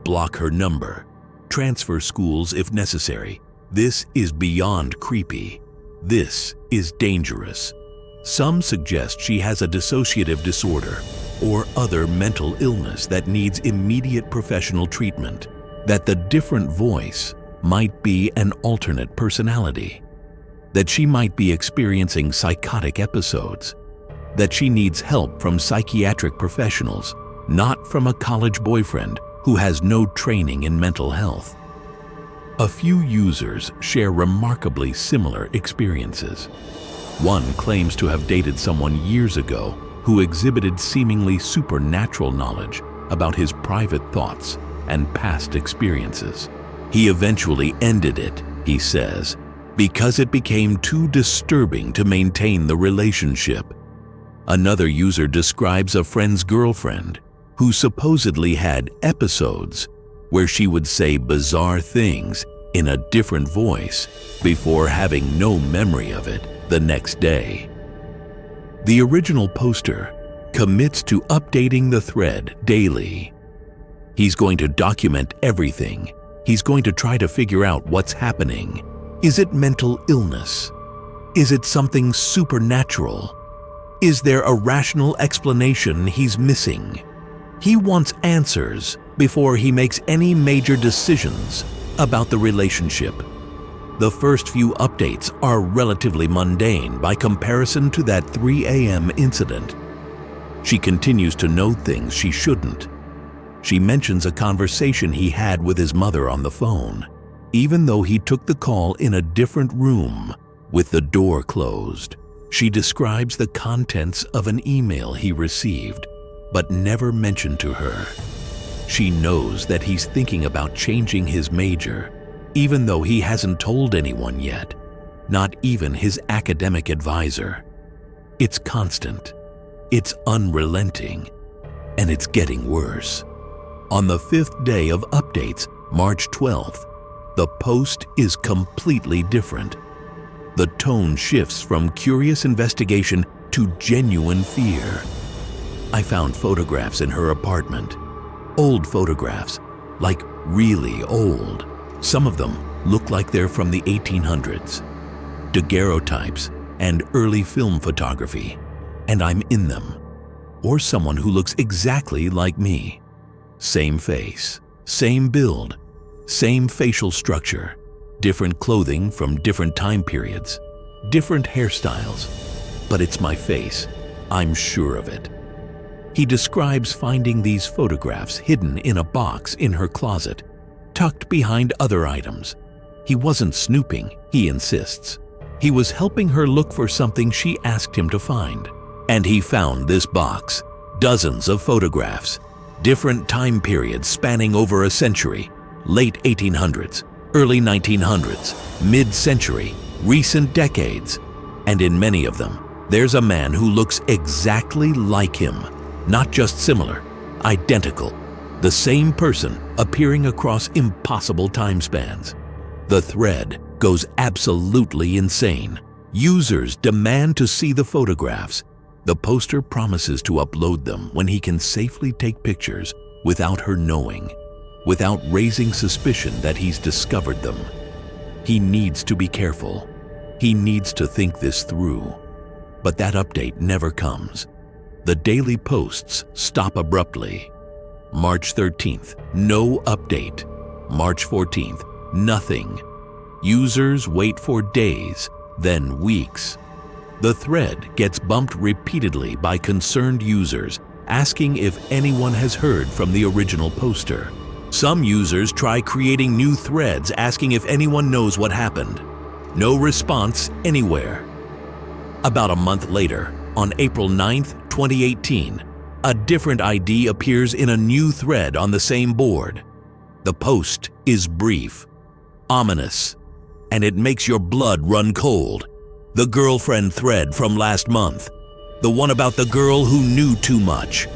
Block her number. Transfer schools if necessary. This is beyond creepy. This is dangerous. Some suggest she has a dissociative disorder or other mental illness that needs immediate professional treatment, that the different voice might be an alternate personality, that she might be experiencing psychotic episodes, that she needs help from psychiatric professionals, not from a college boyfriend who has no training in mental health. A few users share remarkably similar experiences. One claims to have dated someone years ago who exhibited seemingly supernatural knowledge about his private thoughts and past experiences. He eventually ended it, he says, because it became too disturbing to maintain the relationship. Another user describes a friend's girlfriend who supposedly had episodes where she would say bizarre things in a different voice before having no memory of it the next day. The original poster commits to updating the thread daily. He's going to document everything. He's going to try to figure out what's happening. Is it mental illness? Is it something supernatural? Is there a rational explanation he's missing? He wants answers before he makes any major decisions about the relationship. The first few updates are relatively mundane by comparison to that 3 a.m. incident. She continues to note things she shouldn't. She mentions a conversation he had with his mother on the phone, even though he took the call in a different room with the door closed. She describes the contents of an email he received, but never mentioned to her. She knows that he's thinking about changing his major, even though he hasn't told anyone yet, not even his academic advisor. It's constant, it's unrelenting, and it's getting worse. On the 5th day of updates, March 12th, the post is completely different. The tone shifts from curious investigation to genuine fear. I found photographs in her apartment. Old photographs, like really old. Some of them look like they're from the 1800s. Daguerreotypes and early film photography, and I'm in them. Or someone who looks exactly like me. Same face, same build, same facial structure, different clothing from different time periods, different hairstyles. But it's my face. I'm sure of it. He describes finding these photographs hidden in a box in her closet, tucked behind other items. He wasn't snooping, he insists. He was helping her look for something she asked him to find. And he found this box. Dozens of photographs, different time periods spanning over a century, late 1800s, early 1900s, mid-century, recent decades. And in many of them, there's a man who looks exactly like him. Not just similar, identical. The same person appearing across impossible time spans. The thread goes absolutely insane. Users demand to see the photographs. The poster promises to upload them when he can safely take pictures without her knowing, without raising suspicion that he's discovered them. He needs to be careful. He needs to think this through. But that update never comes. The daily posts stop abruptly. March 13th, no update. March 14th, nothing. Users wait for days, then weeks. The thread gets bumped repeatedly by concerned users, asking if anyone has heard from the original poster. Some users try creating new threads asking if anyone knows what happened. No response anywhere. About a month later, on April 9th, 2018, a different ID appears in a new thread on the same board. The post is brief, ominous, and it makes your blood run cold. The girlfriend thread from last month. The one about the girl who knew too much.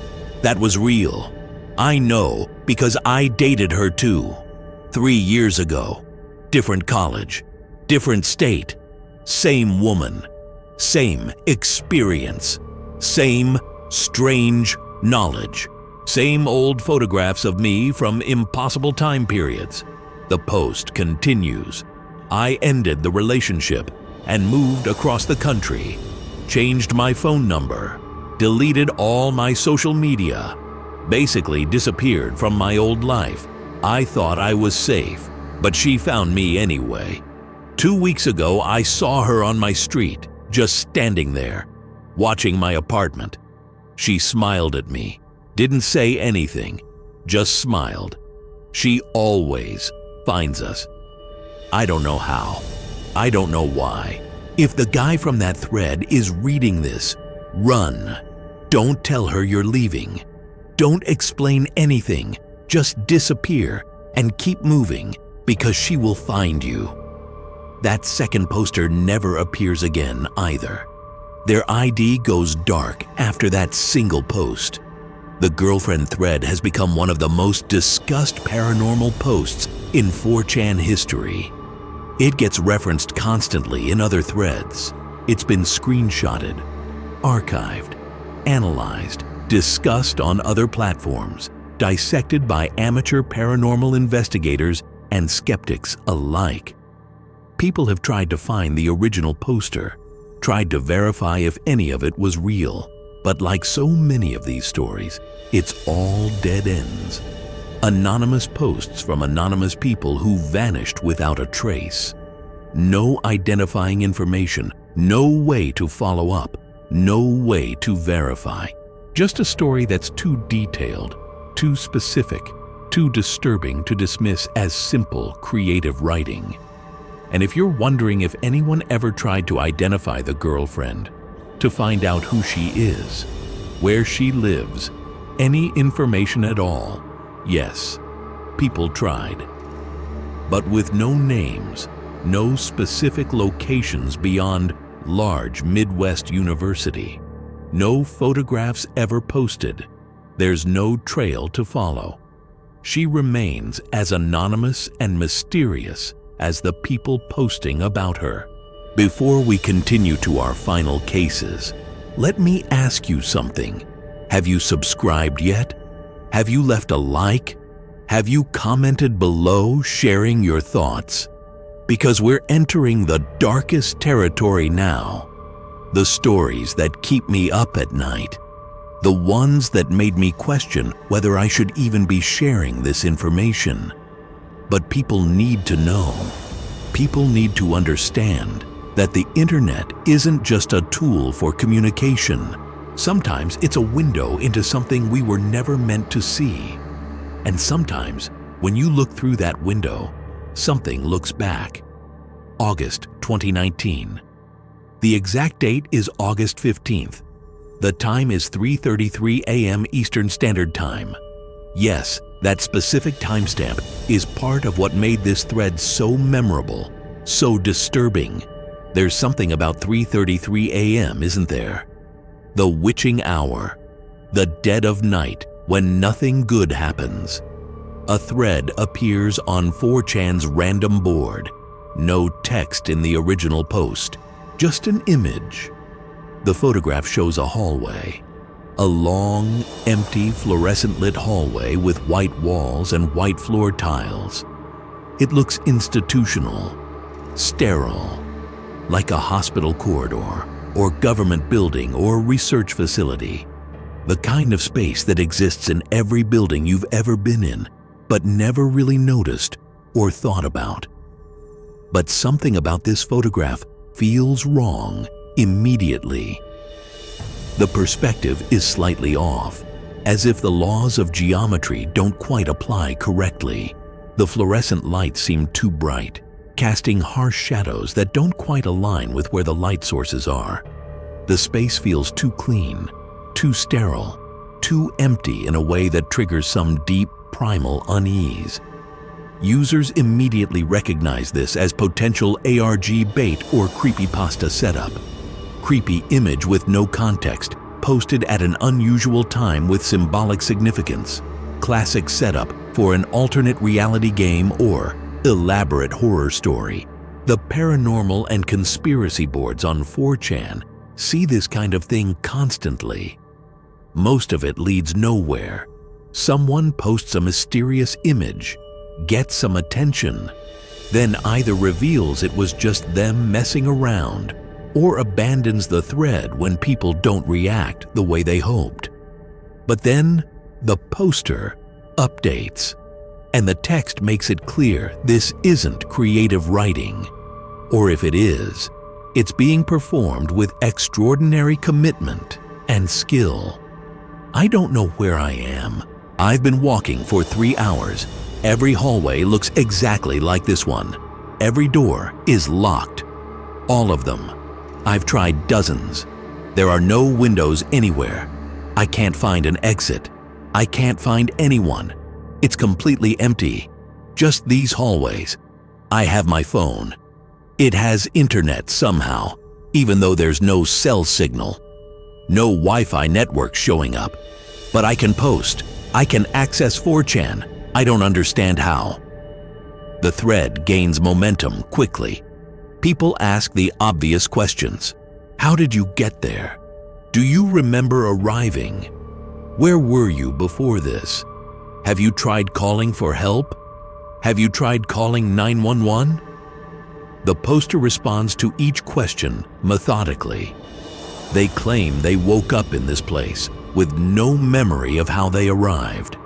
That was real. I know because I dated her too. 3 years ago. Different college. Different state. Same woman. Same experience. Same strange knowledge. Same old photographs of me from impossible time periods. The post continues. I ended the relationship and moved across the country, changed my phone number, deleted all my social media, basically disappeared from my old life. I thought I was safe, but she found me anyway. 2 weeks ago, I saw her on my street, just standing there, watching my apartment. She smiled at me, didn't say anything, just smiled. She always finds us. I don't know how. I don't know why. If the guy from that thread is reading this, run. Don't tell her you're leaving. Don't explain anything. Just disappear and keep moving because she will find you. That second poster never appears again either. Their ID goes dark after that single post. The girlfriend thread has become one of the most discussed paranormal posts in 4chan history. It gets referenced constantly in other threads. It's been screenshotted, archived, analyzed, discussed on other platforms, dissected by amateur paranormal investigators and skeptics alike. People have tried to find the original poster, tried to verify if any of it was real, but like so many of these stories, it's all dead ends. Anonymous posts from anonymous people who vanished without a trace. No identifying information, no way to follow up, no way to verify. Just a story that's too detailed, too specific, too disturbing to dismiss as simple, creative writing. And if you're wondering if anyone ever tried to identify the girlfriend, to find out who she is, where she lives, any information at all, yes, people tried. But with no names, no specific locations beyond large Midwest university, no photographs ever posted, there's no trail to follow. She remains as anonymous and mysterious as the people posting about her. Before we continue to our final cases, let me ask you something. Have you subscribed yet? Have you left a like? Have you commented below sharing your thoughts? Because we're entering the darkest territory now. The stories that keep me up at night. The ones that made me question whether I should even be sharing this information. But people need to know. People need to understand that the internet isn't just a tool for communication. Sometimes it's a window into something we were never meant to see. And sometimes, when you look through that window, something looks back. August 2019. The exact date is August 15th. The time is 3:33 a.m. Eastern Standard Time. Yes, that specific timestamp is part of what made this thread so memorable, so disturbing. There's something about 3:33 a.m., isn't there? The witching hour, the dead of night when nothing good happens. A thread appears on 4chan's random board. No text in the original post, just an image. The photograph shows a hallway. A long, empty, fluorescent-lit hallway with white walls and white floor tiles. It looks institutional, sterile, like a hospital corridor or government building or research facility. The kind of space that exists in every building you've ever been in, but never really noticed or thought about. But something about this photograph feels wrong immediately. The perspective is slightly off, as if the laws of geometry don't quite apply correctly. The fluorescent lights seem too bright, casting harsh shadows that don't quite align with where the light sources are. The space feels too clean, too sterile, too empty in a way that triggers some deep, primal unease. Users immediately recognize this as potential ARG bait or creepypasta setup. Creepy image with no context, posted at an unusual time with symbolic significance. Classic setup for an alternate reality game or elaborate horror story. The paranormal and conspiracy boards on 4chan see this kind of thing constantly. Most of it leads nowhere. Someone posts a mysterious image, gets some attention, then either reveals it was just them messing around or abandons the thread when people don't react the way they hoped. But then the poster updates, and the text makes it clear this isn't creative writing. Or if it is, it's being performed with extraordinary commitment and skill. I don't know where I am. I've been walking for 3 hours. Every hallway looks exactly like this one. Every door is locked. All of them. I've tried dozens. There are no windows anywhere. I can't find an exit. I can't find anyone. It's completely empty. Just these hallways. I have my phone. It has internet somehow, even though there's no cell signal. No Wi-Fi network showing up. But I can post. I can access 4chan. I don't understand how. The thread gains momentum quickly. People ask the obvious questions. How did you get there? Do you remember arriving? Where were you before this? Have you tried calling for help? Have you tried calling 911? The poster responds to each question methodically. They claim they woke up in this place with no memory of how they arrived.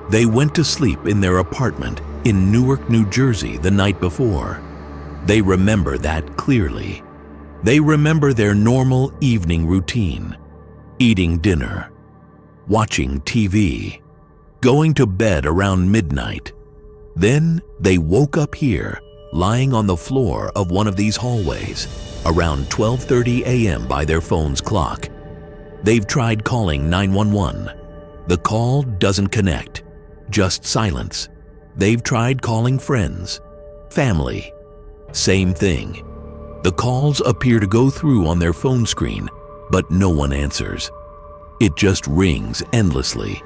They went to sleep in their apartment in Newark, New Jersey the night before. They remember that clearly. They remember their normal evening routine, eating dinner, watching TV, going to bed around midnight. Then they woke up here, lying on the floor of one of these hallways, around 12:30 a.m. by their phone's clock. They've tried calling 911. The call doesn't connect, just silence. They've tried calling friends, family. Same thing. The calls appear to go through on their phone screen, but no one answers. It just rings endlessly.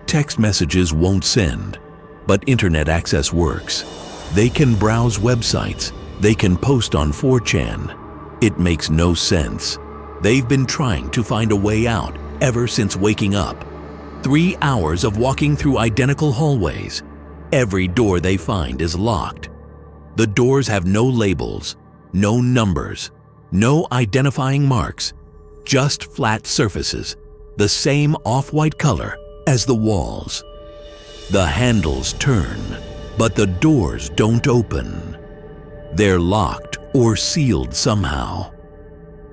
Text messages won't send, but internet access works. They can browse websites, They can post on 4chan. It makes no sense. They've been trying to find a way out ever since waking up. 3 hours of walking through identical hallways. Every door they find is locked. The doors have no labels, no numbers, no identifying marks, just flat surfaces, the same off-white color as the walls. The handles turn, but the doors don't open. They're locked or sealed somehow.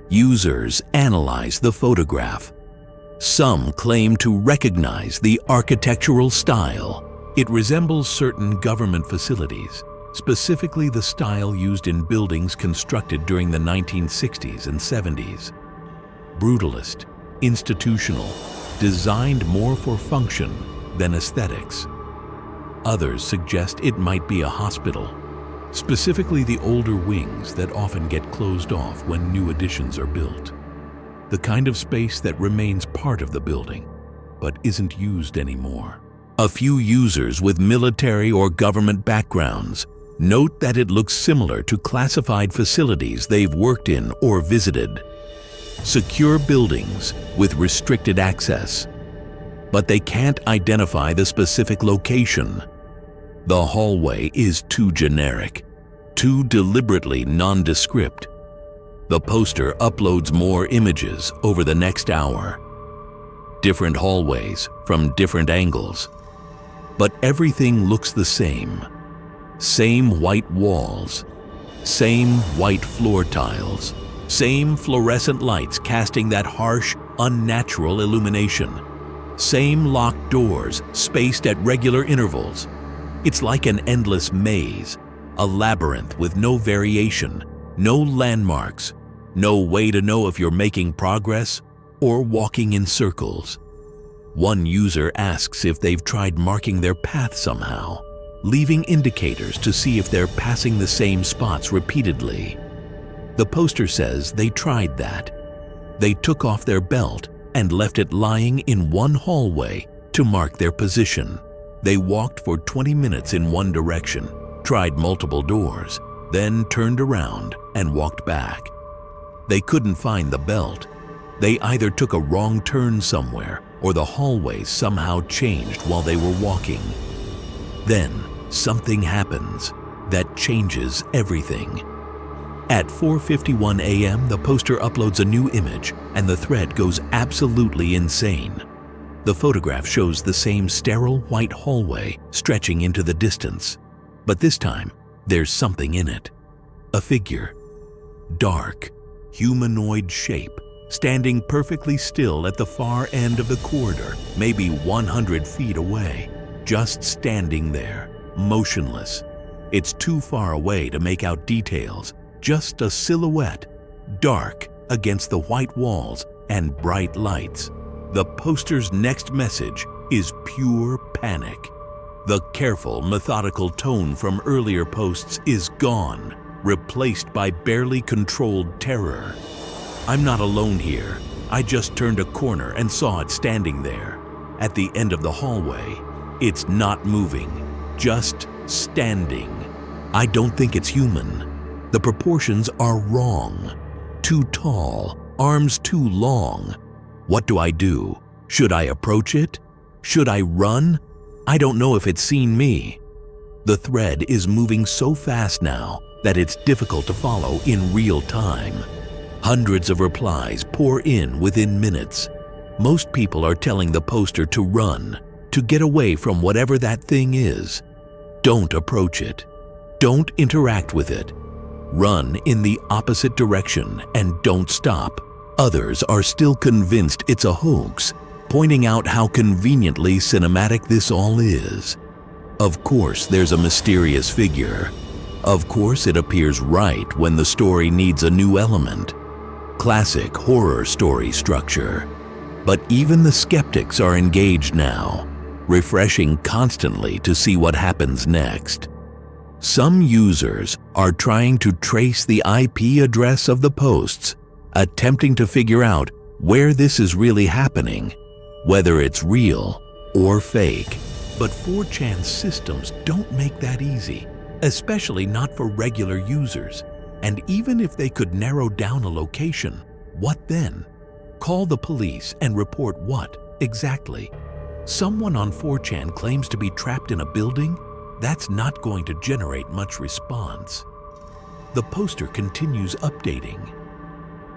Users analyze the photograph. Some claim to recognize the architectural style. It resembles certain government facilities, specifically the style used in buildings constructed during the 1960s and 70s. Brutalist, institutional, designed more for function than aesthetics. Others suggest it might be a hospital, specifically the older wings that often get closed off when new additions are built. The kind of space that remains part of the building, but isn't used anymore. A few users with military or government backgrounds note that it looks similar to classified facilities they've worked in or visited. Secure buildings with restricted access. But they can't identify the specific location. The hallway is too generic, too deliberately nondescript. The poster uploads more images over the next hour. Different hallways from different angles. But everything looks the same. Same white walls, same white floor tiles, same fluorescent lights casting that harsh, unnatural illumination. Same locked doors spaced at regular intervals. It's like an endless maze, a labyrinth with no variation, no landmarks, no way to know if you're making progress or walking in circles. One user asks if they've tried marking their path somehow, leaving indicators to see if they're passing the same spots repeatedly. The poster says they tried that. They took off their belt and left it lying in one hallway to mark their position. They walked for 20 minutes in one direction, tried multiple doors, then turned around and walked back. They couldn't find the belt. They either took a wrong turn somewhere or the hallway somehow changed while they were walking. Then something happens that changes everything. At 4:51 a.m., the poster uploads a new image and the thread goes absolutely insane. The photograph shows the same sterile white hallway stretching into the distance, but this time there's something in it. A figure, dark, humanoid shape, standing perfectly still at the far end of the corridor, maybe 100 feet away, just standing there, motionless. It's too far away to make out details, just a silhouette, dark against the white walls and bright lights. The poster's next message is pure panic. The careful, methodical tone from earlier posts is gone, replaced by barely controlled terror. I'm not alone here. I just turned a corner and saw it standing there. At the end of the hallway, it's not moving, just standing. I don't think it's human. The proportions are wrong. Too tall, arms too long. What do I do? Should I approach it? Should I run? I don't know if it's seen me. The thread is moving so fast now that it's difficult to follow in real time. Hundreds of replies pour in within minutes. Most people are telling the poster to run, to get away from whatever that thing is. Don't approach it. Don't interact with it. Run in the opposite direction and don't stop. Others are still convinced it's a hoax, pointing out how conveniently cinematic this all is. Of course, there's a mysterious figure. Of course, it appears right when the story needs a new element. Classic horror story structure. But even the skeptics are engaged now, refreshing constantly to see what happens next. Some users are trying to trace the IP address of the posts, attempting to figure out where this is really happening, whether it's real or fake. But 4chan's systems don't make that easy. especially not for regular users. And even if they could narrow down a location, what then? Call the police and report what, exactly? Someone on 4chan claims to be trapped in a building? That's not going to generate much response. The poster continues updating.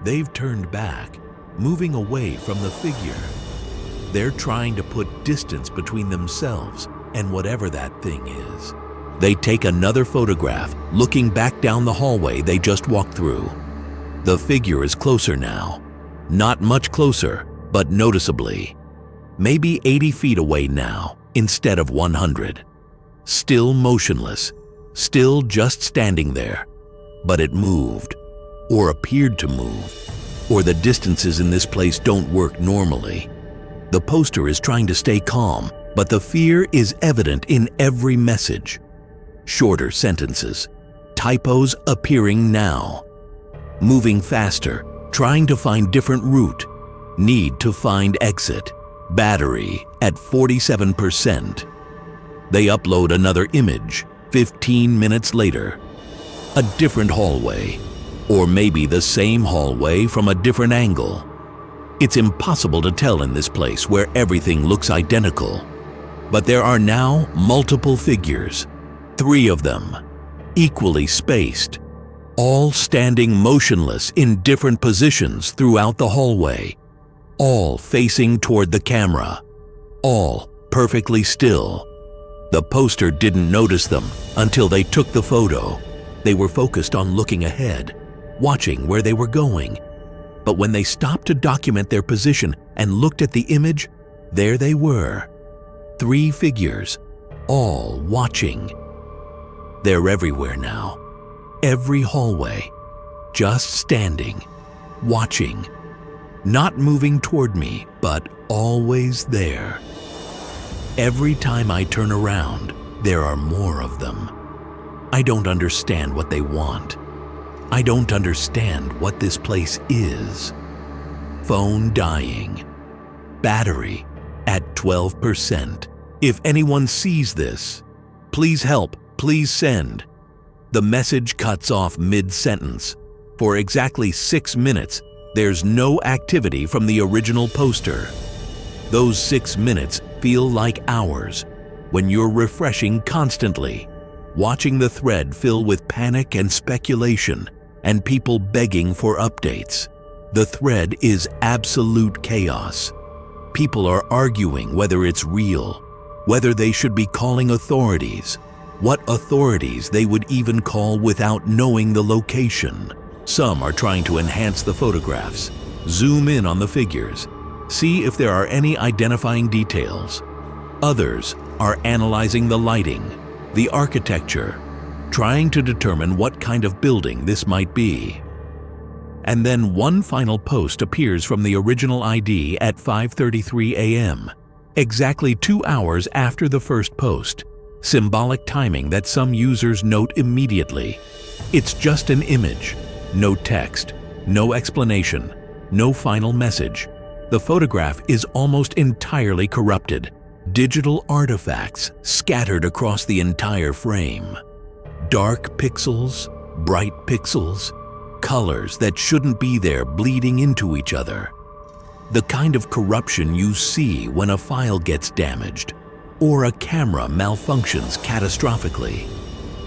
They've turned back, moving away from the figure. They're trying to put distance between themselves and whatever that thing is. They take another photograph, looking back down the hallway they just walked through. The figure is closer now. Not much closer, but noticeably. Maybe 80 feet away now, instead of 100. Still motionless, still just standing there. But it moved, or appeared to move, or the distances in this place don't work normally. The poster is trying to stay calm, but the fear is evident in every message. Shorter sentences, typos appearing now. Moving faster, trying to find different route. Need to find exit. Battery at 47%. They upload another image 15 minutes later. A different hallway, or maybe the same hallway from a different angle. It's impossible to tell in this place where everything looks identical. But there are now multiple figures, 3 of them, equally spaced, all standing motionless in different positions throughout the hallway, all facing toward the camera, all perfectly still. The poster didn't notice them until they took the photo. They were focused on looking ahead, watching where they were going. But when they stopped to document their position and looked at the image, there they were. 3 figures, all watching. They're everywhere now. Every hallway, just standing, watching. Not moving toward me, but always there. Every time I turn around, there are more of them. I don't understand what they want. I don't understand what this place is. Phone dying. Battery at 12%. If anyone sees this, please help, please send. The message cuts off mid-sentence. For exactly 6 minutes, there's no activity from the original poster. Those 6 minutes feel like hours when you're refreshing constantly, watching the thread fill with panic and speculation and people begging for updates. The thread is absolute chaos. People are arguing whether it's real, whether they should be calling authorities, what authorities they would even call without knowing the location. Some are trying to enhance the photographs, zoom in on the figures, see if there are any identifying details. Others are analyzing the lighting, the architecture, trying to determine what kind of building this might be. And then one final post appears from the original ID at 5:33 a.m., exactly 2 hours after the first post, symbolic timing that some users note immediately. It's just an image, no text, no explanation, no final message. The photograph is almost entirely corrupted, digital artifacts scattered across the entire frame. Dark pixels, bright pixels, colors that shouldn't be there bleeding into each other. The kind of corruption you see when a file gets damaged or a camera malfunctions catastrophically.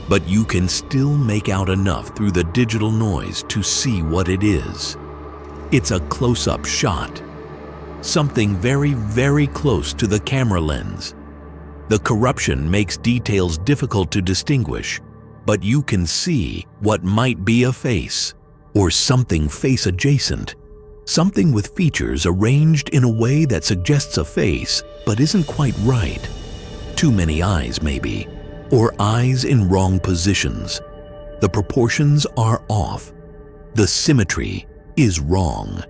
But you can still make out enough through the digital noise to see what it is. It's a close-up shot. Something very, very close to the camera lens. The corruption makes details difficult to distinguish, but you can see what might be a face, or something face-adjacent. Something with features arranged in a way that suggests a face, but isn't quite right. Too many eyes, maybe, or eyes in wrong positions. The proportions are off. The symmetry is wrong.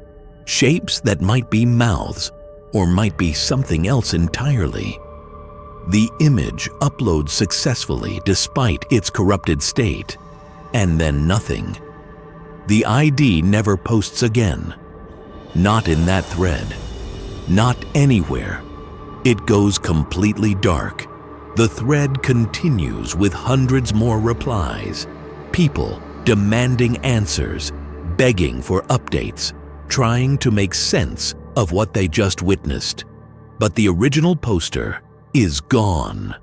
Shapes that might be mouths, or might be something else entirely. The image uploads successfully despite its corrupted state, and then nothing. The ID never posts again. Not in that thread. Not anywhere. It goes completely dark. The thread continues with hundreds more replies, people demanding answers, begging for updates, trying to make sense of what they just witnessed. But the original poster is gone.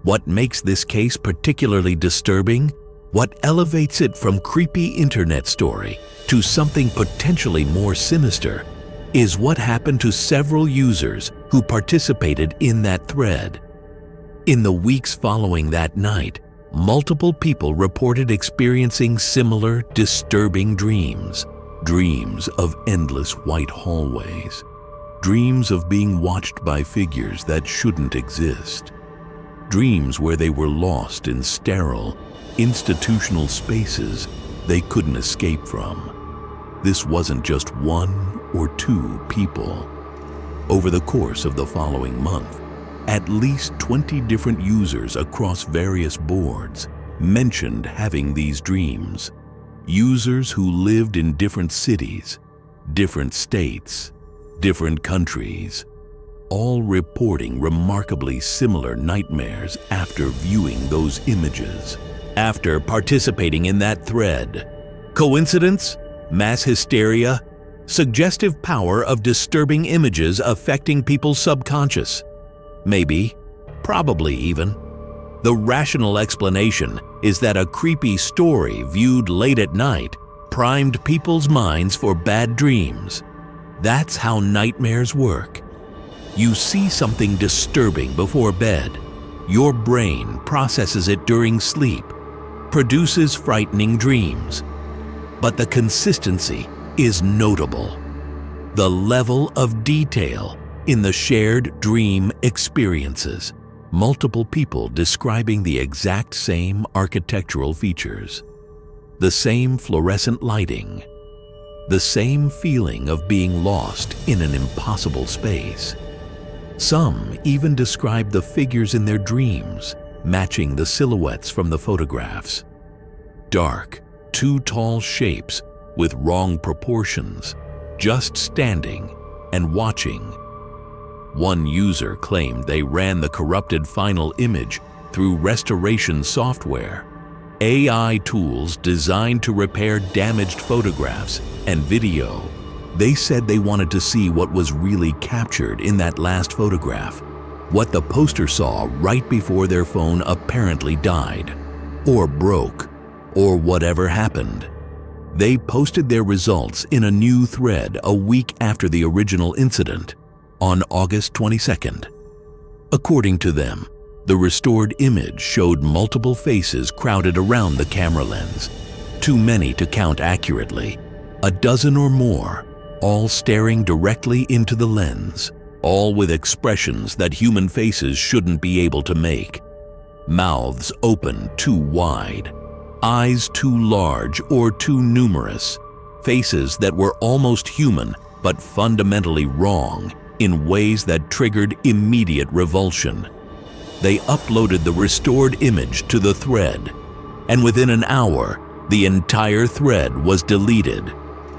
What makes this case particularly disturbing? What elevates it from creepy internet story to something potentially more sinister is what happened to several users who participated in that thread. In the weeks following that night, multiple people reported experiencing similar disturbing dreams. Dreams of endless white hallways. Dreams of being watched by figures that shouldn't exist. Dreams where they were lost in sterile, institutional spaces they couldn't escape from. This wasn't just one or two people. Over the course of the following month, at least 20 different users across various boards mentioned having these dreams. Users who lived in different cities, different states, different countries, all reporting remarkably similar nightmares after viewing those images, after participating in that thread. Coincidence? Mass hysteria? Suggestive power of disturbing images affecting people's subconscious? Maybe, probably even. The rational explanation is that a creepy story viewed late at night primed people's minds for bad dreams. That's how nightmares work. You see something disturbing before bed. Your brain processes it during sleep, produces frightening dreams. But the consistency is notable. The level of detail in the shared dream experiences. Multiple people describing the exact same architectural features, the same fluorescent lighting, the same feeling of being lost in an impossible space. Some even describe the figures in their dreams matching the silhouettes from the photographs. Dark, too tall shapes with wrong proportions, just standing and watching. One user claimed they ran the corrupted final image through restoration software, AI tools designed to repair damaged photographs and video. They said they wanted to see what was really captured in that last photograph, what the poster saw right before their phone apparently died, or broke, or whatever happened. They posted their results in a new thread a week after the original incident, on August 22nd. According to them, the restored image showed multiple faces crowded around the camera lens, too many to count accurately, a dozen or more, all staring directly into the lens, all with expressions that human faces shouldn't be able to make. Mouths open too wide, eyes too large or too numerous, faces that were almost human but fundamentally wrong in ways that triggered immediate revulsion. They uploaded the restored image to the thread, and within an hour, the entire thread was deleted,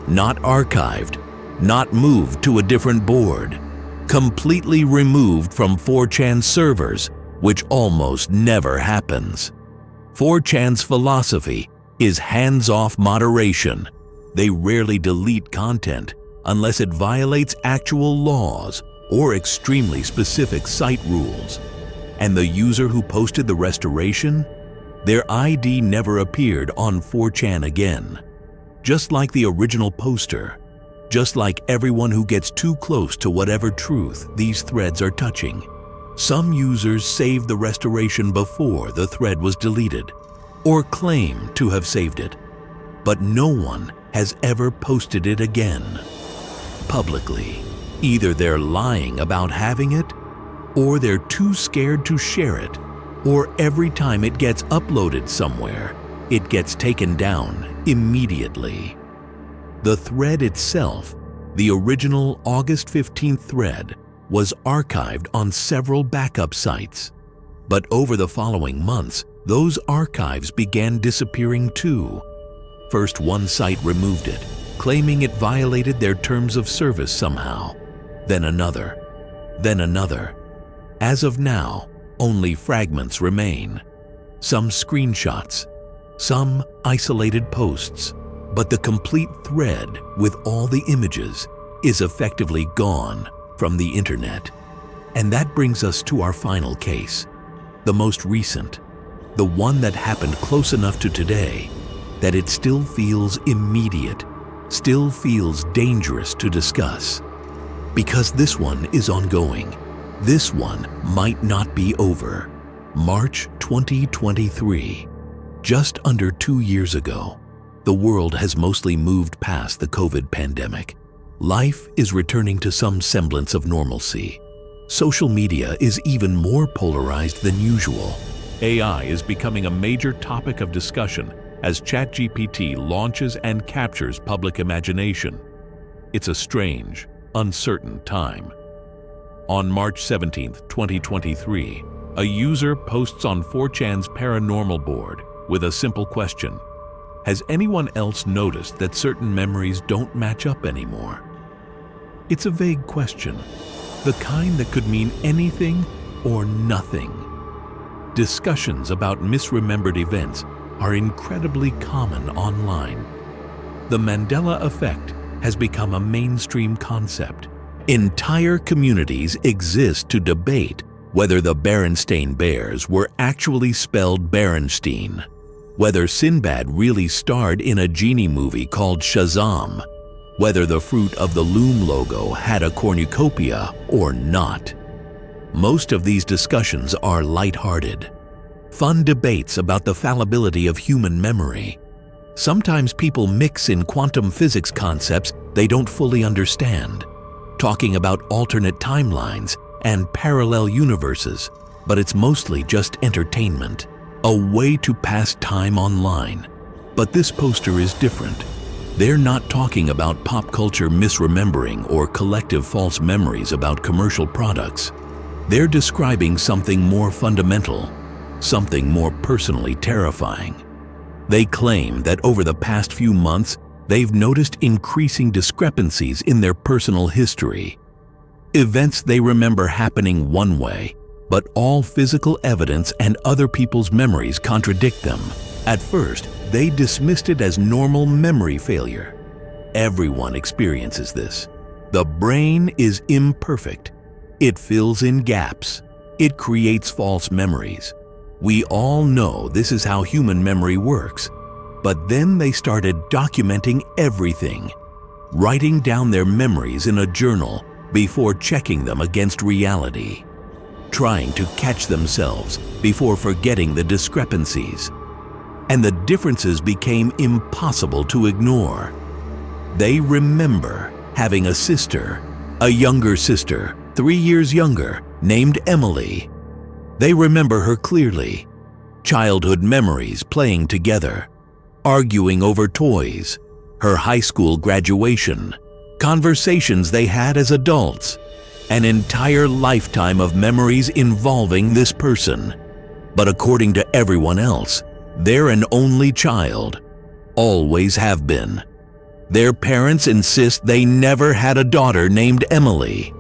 not archived, not moved to a different board, completely removed from 4chan's servers, which almost never happens. 4chan's philosophy is hands-off moderation. They rarely delete content unless it violates actual laws or extremely specific site rules. And the user who posted the restoration, their ID never appeared on 4chan again. Just like the original poster, just like everyone who gets too close to whatever truth these threads are touching. Some users saved the restoration before the thread was deleted, or claim to have saved it, but no one has ever posted it again. Publicly. Either they're lying about having it, or they're too scared to share it, or every time it gets uploaded somewhere, it gets taken down immediately. The thread itself, the original August 15th thread, was archived on several backup sites. But over the following months, those archives began disappearing too. First, one site removed it, claiming it violated their terms of service somehow. Then another. Then another. As of now, Only fragments remain. Some screenshots, some isolated posts, but the complete thread with all the images is effectively gone from the internet. And that brings us to our final case, the most recent, the one that happened close enough to today that it still feels immediate, still feels dangerous to discuss. Because this one is ongoing. This one might not be over. March 2023. Just under 2 years ago, the world has mostly moved past the COVID pandemic. Life is returning to some semblance of normalcy. Social media is even more polarized than usual. AI is becoming a major topic of discussion as ChatGPT launches and captures public imagination. It's a strange, uncertain time. On March 17, 2023, a user posts on 4chan's paranormal board with a simple question. Has anyone else noticed that certain memories don't match up anymore? It's a vague question, the kind that could mean anything or nothing. Discussions about misremembered events are incredibly common online. The Mandela effect has become a mainstream concept. Entire communities exist to debate whether the Berenstain Bears were actually spelled Berenstein, whether Sinbad really starred in a genie movie called Shazam, whether the Fruit of the Loom logo had a cornucopia or not. Most of these discussions are lighthearted, fun debates about the fallibility of human memory. Sometimes people mix in quantum physics concepts they don't fully understand, talking about alternate timelines and parallel universes, but it's mostly just entertainment, a way to pass time online. But this poster is different. They're not talking about pop culture misremembering or collective false memories about commercial products. They're describing something more fundamental, something more personally terrifying. They claim that over the past few months, they've noticed increasing discrepancies in their personal history. Events they remember happening one way, but all physical evidence and other people's memories contradict them. At first, they dismissed it as normal memory failure. Everyone experiences this. The brain is imperfect. It fills in gaps. It creates false memories. We all know this is how human memory works. But then they started documenting everything, writing down their memories in a journal before checking them against reality, trying to catch themselves before forgetting the discrepancies. And the differences became impossible to ignore. They remember having a sister, a younger sister, 3 years younger, named Emily. They remember her clearly. Childhood memories playing together, arguing over toys, her high school graduation, conversations they had as adults, an entire lifetime of memories involving this person. But according to everyone else, they're an only child, always have been. Their parents insist they never had a daughter named Emily.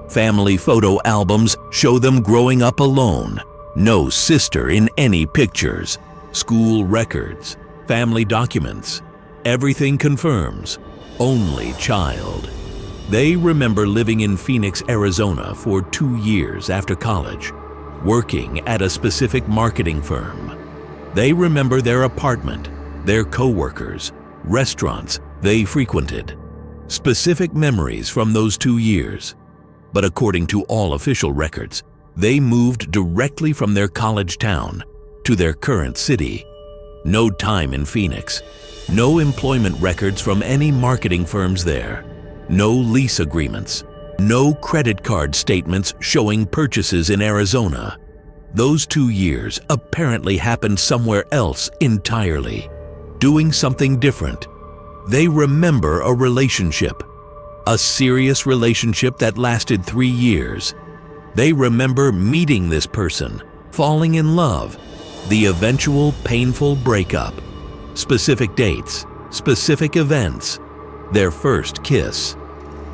Family photo albums show them growing up alone, no sister in any pictures, school records, family documents. Everything confirms, only child. They remember living in Phoenix, Arizona for 2 years after college, working at a specific marketing firm. They remember their apartment, their coworkers, restaurants they frequented, specific memories from those 2 years. But according to all official records, they moved directly from their college town to their current city. No time in Phoenix, no employment records from any marketing firms there, no lease agreements, no credit card statements showing purchases in Arizona. Those 2 years apparently happened somewhere else entirely, doing something different. They remember a relationship, a serious relationship that lasted 3 years. They remember meeting this person, falling in love, the eventual painful breakup, specific dates, specific events, their first kiss,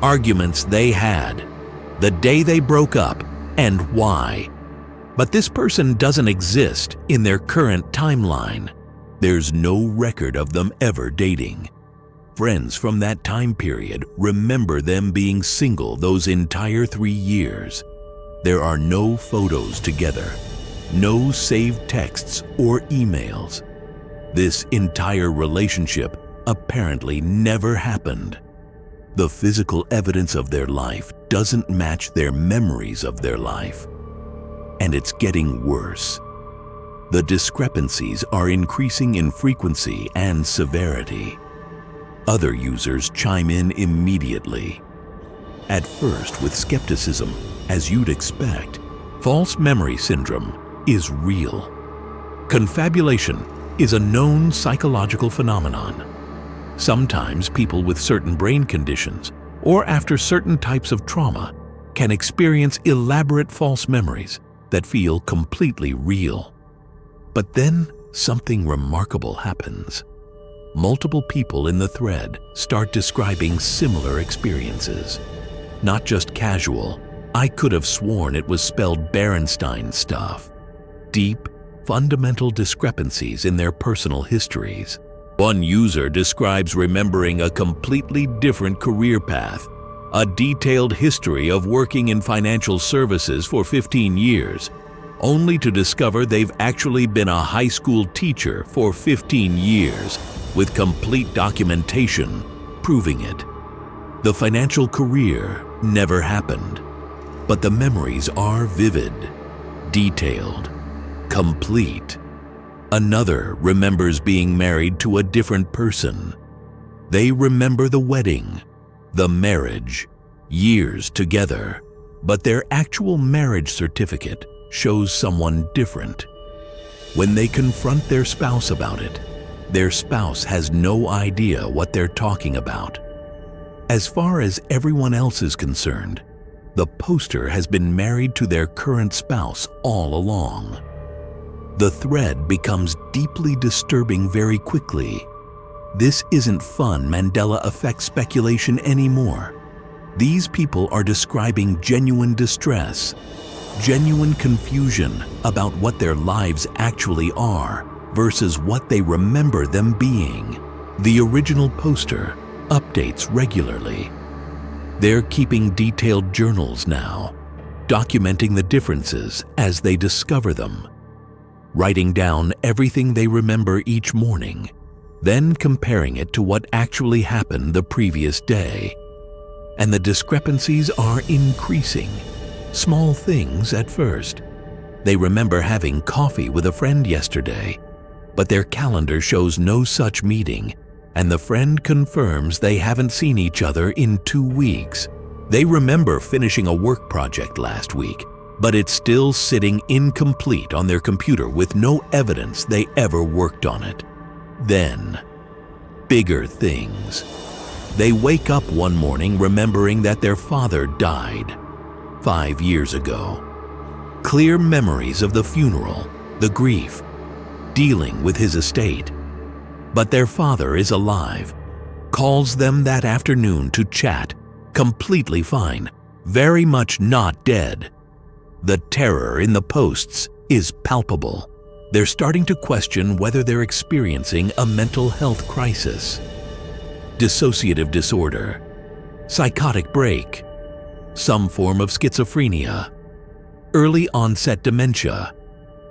arguments they had, the day they broke up, and why. But this person doesn't exist in their current timeline. There's no record of them ever dating. Friends from that time period remember them being single those entire 3 years. There are no photos together, no saved texts or emails. This entire relationship apparently never happened. The physical evidence of their life doesn't match their memories of their life. And it's getting worse. The discrepancies are increasing in frequency and severity. Other users chime in immediately. At first with skepticism, as you'd expect, false memory syndrome is real. Confabulation is a known psychological phenomenon. Sometimes people with certain brain conditions or after certain types of trauma can experience elaborate false memories that feel completely real. But then something remarkable happens. Multiple people in the thread start describing similar experiences. Not just casual, I could have sworn it was spelled Berenstein stuff. Deep, fundamental discrepancies in their personal histories. One user describes remembering a completely different career path, a detailed history of working in financial services for 15 years, only to discover they've actually been a high school teacher for 15 years, with complete documentation proving it. The financial career never happened, but the memories are vivid, detailed, complete. Another remembers being married to a different person. They remember the wedding, the marriage, years together, but their actual marriage certificate shows someone different. When they confront their spouse about it, their spouse has no idea what they're talking about. As far as everyone else is concerned, the poster has been married to their current spouse all along. The thread becomes deeply disturbing very quickly. This isn't fun Mandela effect speculation anymore. These people are describing genuine distress, genuine confusion about what their lives actually are versus what they remember them being. The original poster updates regularly. They're keeping detailed journals now, documenting the differences as they discover them, writing down everything they remember each morning, then comparing it to what actually happened the previous day. And the discrepancies are increasing. Small things at first. They remember having coffee with a friend yesterday, but their calendar shows no such meeting, and the friend confirms they haven't seen each other in 2 weeks. They remember finishing a work project last week, but it's still sitting incomplete on their computer with no evidence they ever worked on it. Then, bigger things. They wake up one morning remembering that their father died 5 years ago. Clear memories of the funeral, the grief, dealing with his estate. But their father is alive, calls them that afternoon to chat, completely fine, very much not dead. The terror in the posts is palpable. They're starting to question whether they're experiencing a mental health crisis. Dissociative disorder, psychotic break, some form of schizophrenia, early onset dementia,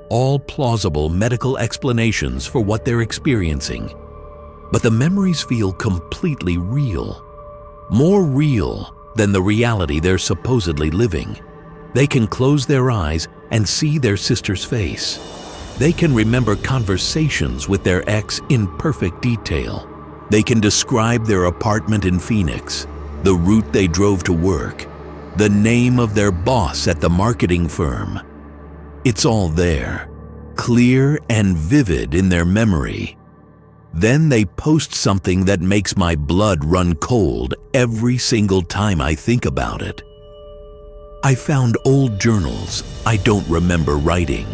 all plausible medical explanations for what they're experiencing. But the memories feel completely real, more real than the reality they're supposedly living. They can close their eyes and see their sister's face. They can remember conversations with their ex in perfect detail. They can describe their apartment in Phoenix, the route they drove to work, the name of their boss at the marketing firm. It's all there, clear and vivid in their memory. Then they post something that makes my blood run cold every single time I think about it. I found old journals I don't remember writing.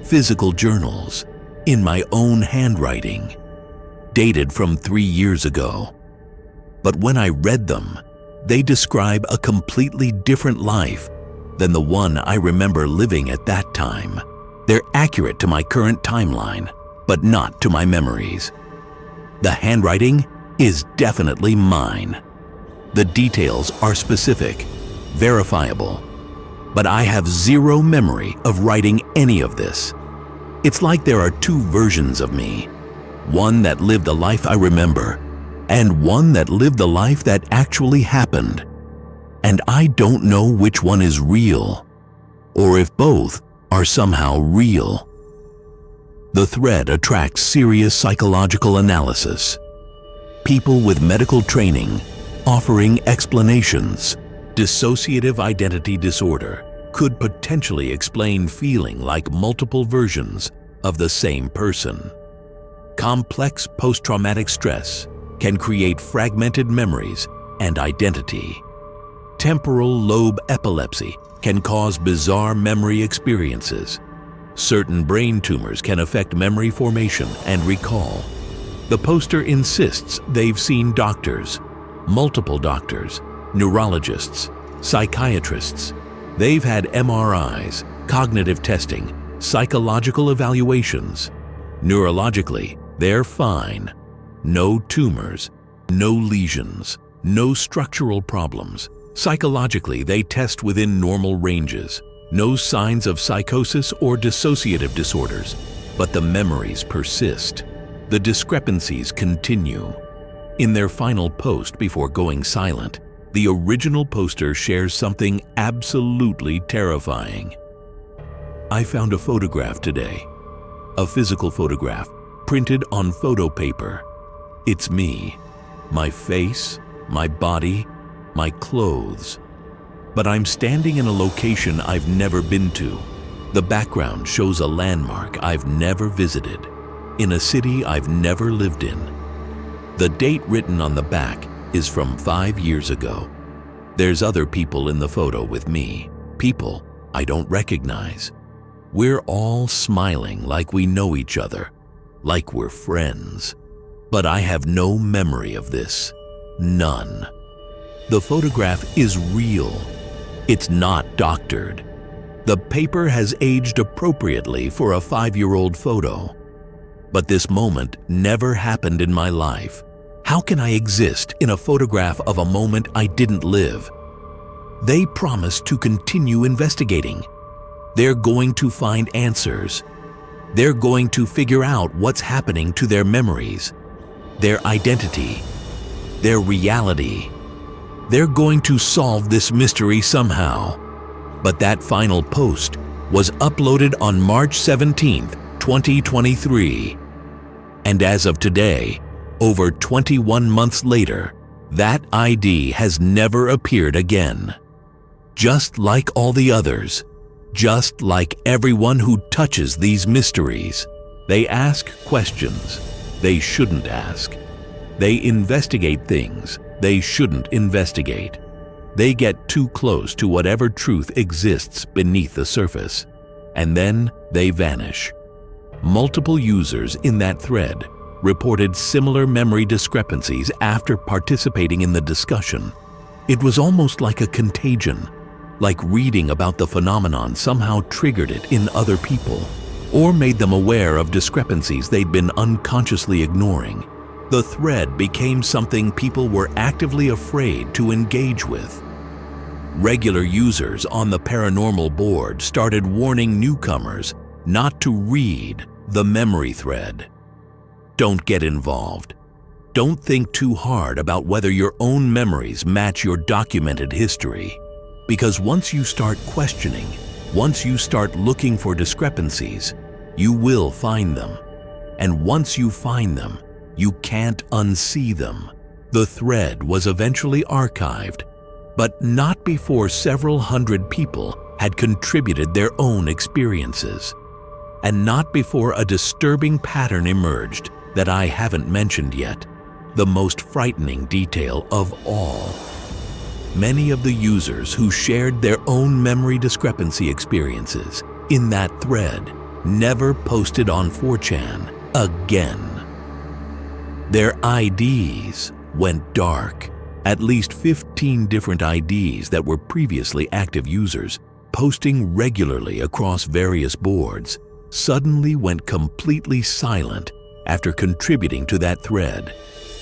Physical journals, in my own handwriting, dated from 3 years ago. But when I read them, they describe a completely different life, than the one I remember living at that time. They're accurate to my current timeline, but not to my memories. The handwriting is definitely mine. The details are specific, verifiable, but I have zero memory of writing any of this. It's like there are two versions of me, one that lived the life I remember, and one that lived the life that actually happened. And I don't know which one is real, or if both are somehow real. The thread attracts serious psychological analysis. People with medical training offering explanations. Dissociative identity disorder could potentially explain feeling like multiple versions of the same person. Complex post-traumatic stress can create fragmented memories and identity. Temporal lobe epilepsy can cause bizarre memory experiences. Certain brain tumors can affect memory formation and recall. The poster insists they've seen doctors, multiple doctors, neurologists, psychiatrists. They've had MRIs, cognitive testing, psychological evaluations. Neurologically, they're fine. No tumors, no lesions, no structural problems. Psychologically, they test within normal ranges. No signs of psychosis or dissociative disorders, but the memories persist. The discrepancies continue. In their final post before going silent, the original poster shares something absolutely terrifying. I found a photograph today, a physical photograph printed on photo paper. It's me, my face, my body, my clothes. But I'm standing in a location I've never been to. The background shows a landmark I've never visited, in a city I've never lived in. The date written on the back is from 5 years ago. There's other people in the photo with me, people I don't recognize. We're all smiling like we know each other, like we're friends. But I have no memory of this, none. The photograph is real. It's not doctored. The paper has aged appropriately for a 5-year-old photo. But this moment never happened in my life. How can I exist in a photograph of a moment I didn't live? They promised to continue investigating. They're going to find answers. They're going to figure out what's happening to their memories, their identity, their reality. They're going to solve this mystery somehow. But that final post was uploaded on March 17th, 2023. And as of today, over 21 months later, that ID has never appeared again. Just like all the others, just like everyone who touches these mysteries, they ask questions they shouldn't ask. They investigate things they shouldn't investigate. They get too close to whatever truth exists beneath the surface, and then they vanish. Multiple users in that thread reported similar memory discrepancies after participating in the discussion. It was almost like a contagion, like reading about the phenomenon somehow triggered it in other people, or made them aware of discrepancies they'd been unconsciously ignoring. The thread became something people were actively afraid to engage with. Regular users on the paranormal board started warning newcomers not to read the memory thread. Don't get involved. Don't think too hard about whether your own memories match your documented history. Because once you start questioning, once you start looking for discrepancies, you will find them. And once you find them, you can't unsee them. The thread was eventually archived, but not before several hundred people had contributed their own experiences, and not before a disturbing pattern emerged that I haven't mentioned yet, the most frightening detail of all. Many of the users who shared their own memory discrepancy experiences in that thread never posted on 4chan again. Their IDs went dark. At least 15 different IDs that were previously active users posting regularly across various boards, suddenly went completely silent after contributing to that thread.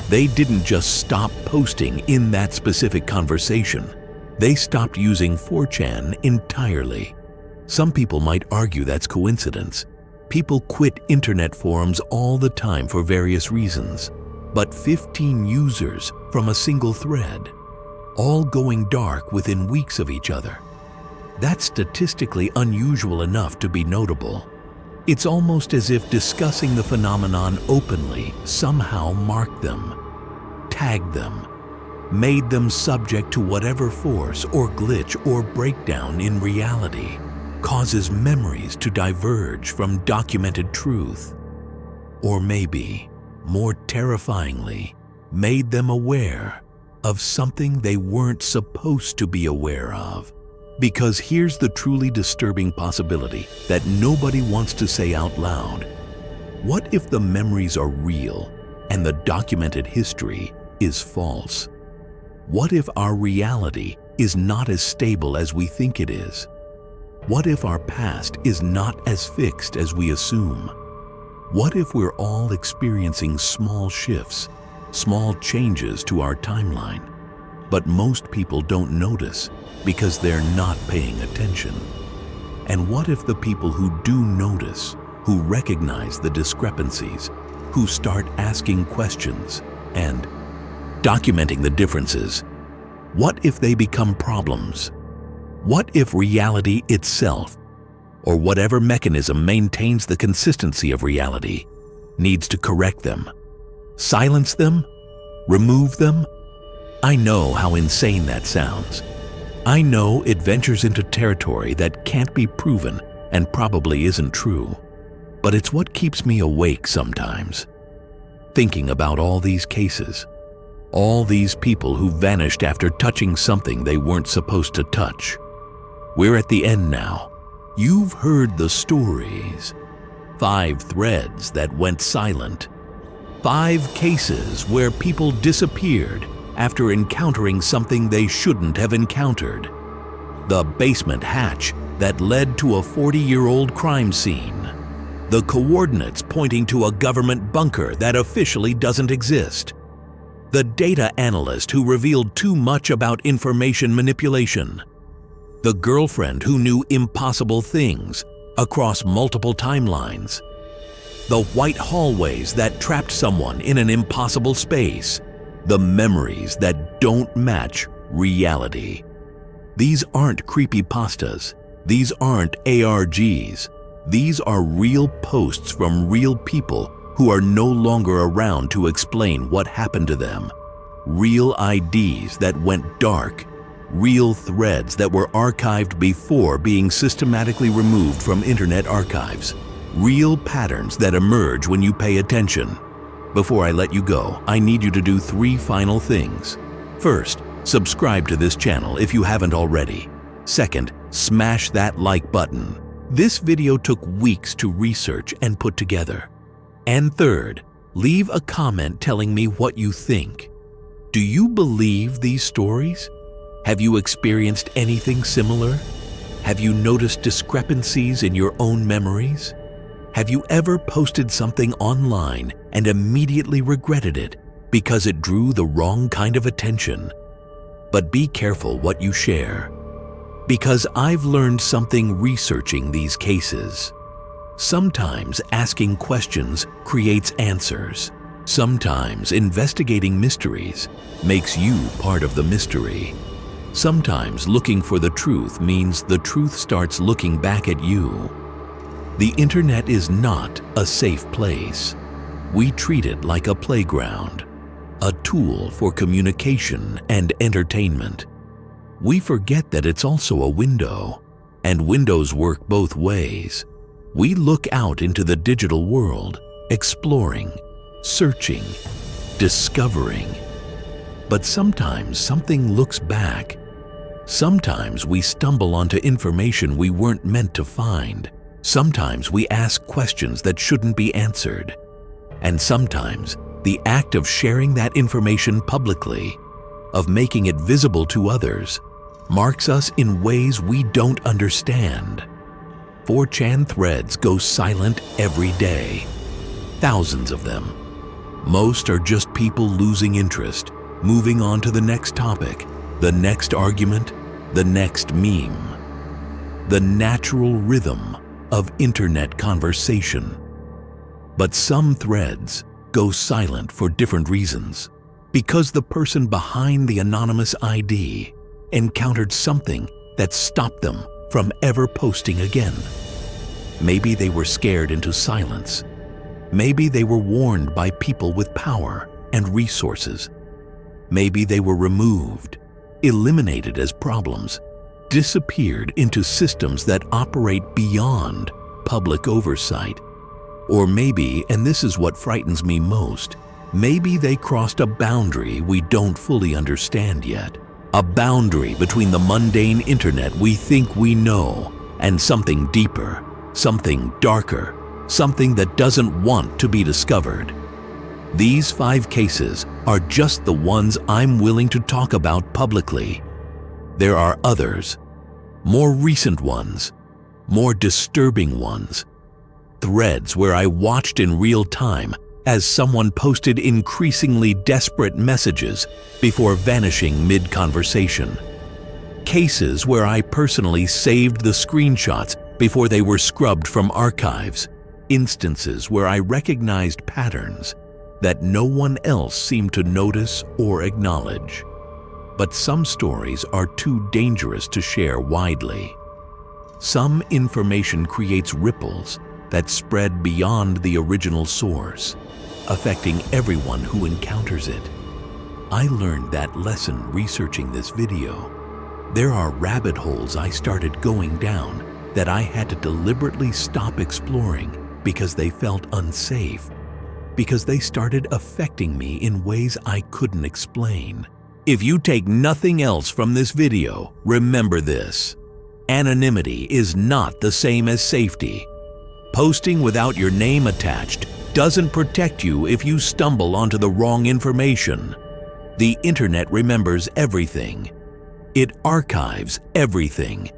They didn't just stop posting in that specific conversation. They stopped using 4chan entirely. Some people might argue that's coincidence. People quit internet forums all the time for various reasons. But 15 users from a single thread, all going dark within weeks of each other. That's statistically unusual enough to be notable. It's almost as if discussing the phenomenon openly somehow marked them, tagged them, made them subject to whatever force or glitch or breakdown in reality causes memories to diverge from documented truth. Or maybe, more terrifyingly, made them aware of something they weren't supposed to be aware of. Because here's the truly disturbing possibility that nobody wants to say out loud. What if the memories are real and the documented history is false? What if our reality is not as stable as we think it is? What if our past is not as fixed as we assume? What if we're all experiencing small shifts, small changes to our timeline, but most people don't notice because they're not paying attention? And what if the people who do notice, who recognize the discrepancies, who start asking questions and documenting the differences, what if they become problems? What if reality itself, or whatever mechanism maintains the consistency of reality, needs to correct them, silence them, remove them? I know how insane that sounds. I know it ventures into territory that can't be proven and probably isn't true. But it's what keeps me awake sometimes. Thinking about all these cases, all these people who vanished after touching something they weren't supposed to touch. We're at the end now. You've heard the stories. 5 threads that went silent. 5 cases where people disappeared after encountering something they shouldn't have encountered. The basement hatch that led to a 40-year-old crime scene. The coordinates pointing to a government bunker that officially doesn't exist. The data analyst who revealed too much about information manipulation. The girlfriend who knew impossible things across multiple timelines. The white hallways that trapped someone in an impossible space. The memories that don't match reality. These aren't creepypastas. These aren't ARGs. These are real posts from real people who are no longer around to explain what happened to them. Real IDs that went dark. Real threads that were archived before being systematically removed from internet archives. Real patterns that emerge when you pay attention. Before I let you go, I need you to do 3 final things. First, subscribe to this channel if you haven't already. Second, smash that like button. This video took weeks to research and put together. And third, leave a comment telling me what you think. Do you believe these stories? Have you experienced anything similar? Have you noticed discrepancies in your own memories? Have you ever posted something online and immediately regretted it because it drew the wrong kind of attention? But be careful what you share, because I've learned something researching these cases. Sometimes asking questions creates answers. Sometimes investigating mysteries makes you part of the mystery. Sometimes looking for the truth means the truth starts looking back at you. The internet is not a safe place. We treat it like a playground, a tool for communication and entertainment. We forget that it's also a window, and windows work both ways. We look out into the digital world, exploring, searching, discovering. But sometimes something looks back. Sometimes we stumble onto information we weren't meant to find. Sometimes we ask questions that shouldn't be answered. And sometimes the act of sharing that information publicly, of making it visible to others, marks us in ways we don't understand. 4chan threads go silent every day. Thousands of them. Most are just people losing interest, moving on to the next topic, the next argument, the next meme. The natural rhythm of internet conversation. But some threads go silent for different reasons, because the person behind the anonymous ID encountered something that stopped them from ever posting again. Maybe they were scared into silence. Maybe they were warned by people with power and resources. Maybe they were removed, eliminated as problems, disappeared into systems that operate beyond public oversight. Or maybe, and this is what frightens me most, maybe they crossed a boundary we don't fully understand yet. A boundary between the mundane internet we think we know and something deeper, something darker, something that doesn't want to be discovered. These 5 cases are just the ones I'm willing to talk about publicly. There are others, more recent ones, more disturbing ones. Threads where I watched in real time as someone posted increasingly desperate messages before vanishing mid-conversation. Cases where I personally saved the screenshots before they were scrubbed from archives. Instances where I recognized patterns that no one else seemed to notice or acknowledge. But some stories are too dangerous to share widely. Some information creates ripples that spread beyond the original source, affecting everyone who encounters it. I learned that lesson researching this video. There are rabbit holes I started going down that I had to deliberately stop exploring because they felt unsafe, because they started affecting me in ways I couldn't explain. If you take nothing else from this video, remember this: anonymity is not the same as safety. Posting without your name attached doesn't protect you if you stumble onto the wrong information. The internet remembers everything. It archives everything.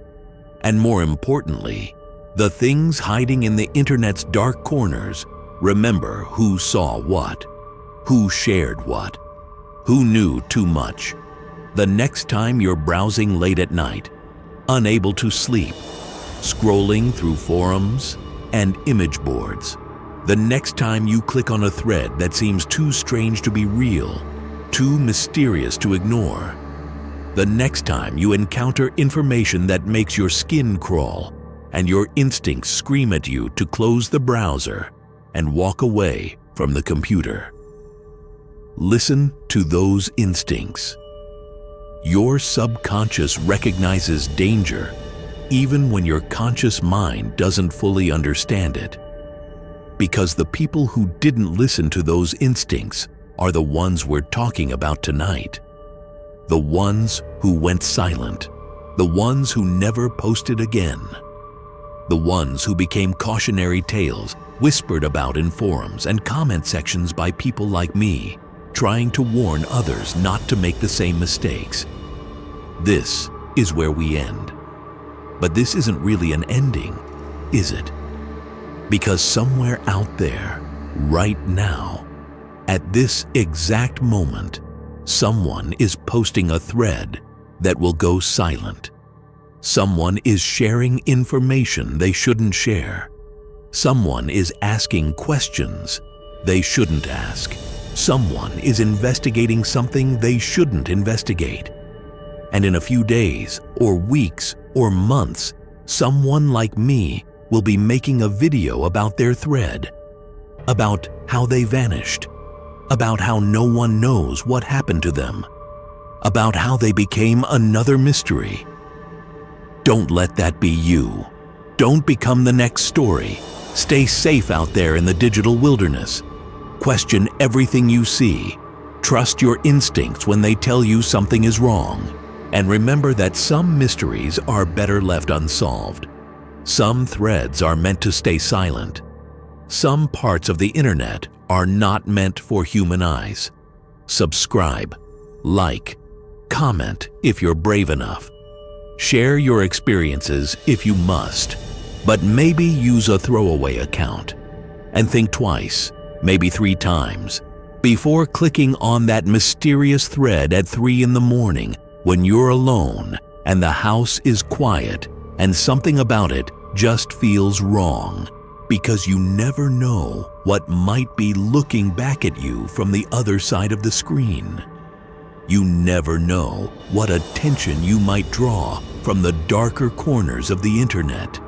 And more importantly, the things hiding in the internet's dark corners remember who saw what, who shared what, who knew too much. The next time you're browsing late at night, unable to sleep, scrolling through forums and image boards, the next time you click on a thread that seems too strange to be real, too mysterious to ignore, the next time you encounter information that makes your skin crawl and your instincts scream at you to close the browser and walk away from the computer. Listen to those instincts. Your subconscious recognizes danger even when your conscious mind doesn't fully understand it. Because the people who didn't listen to those instincts are the ones we're talking about tonight. The ones who went silent. The ones who never posted again. The ones who became cautionary tales whispered about in forums and comment sections by people like me, trying to warn others not to make the same mistakes. This is where we end. But this isn't really an ending, is it? Because somewhere out there, right now, at this exact moment, someone is posting a thread that will go silent. Someone is sharing information they shouldn't share. Someone is asking questions they shouldn't ask. Someone is investigating something they shouldn't investigate. And in a few days, or weeks, or months, someone like me will be making a video about their thread, about how they vanished, about how no one knows what happened to them, about how they became another mystery. Don't let that be you. Don't become the next story. Stay safe out there in the digital wilderness. Question everything you see. Trust your instincts when they tell you something is wrong. And remember that some mysteries are better left unsolved. Some threads are meant to stay silent. Some parts of the internet are not meant for human eyes. Subscribe, like, comment if you're brave enough. Share your experiences if you must, but maybe use a throwaway account. And think twice, maybe 3 times, before clicking on that mysterious thread at 3 in the morning when you're alone and the house is quiet and something about it just feels wrong, because you never know what might be looking back at you from the other side of the screen. You never know what attention you might draw from the darker corners of the internet.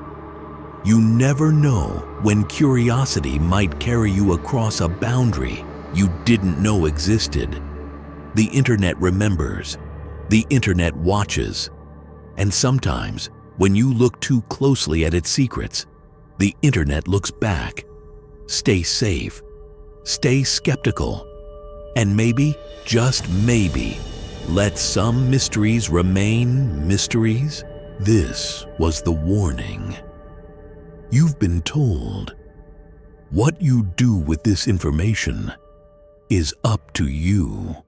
You never know when curiosity might carry you across a boundary you didn't know existed. The internet remembers. The internet watches. And sometimes, when you look too closely at its secrets, the internet looks back. Stay safe. Stay skeptical. And maybe, just maybe, let some mysteries remain mysteries. This was the warning. You've been told. What you do with this information is up to you.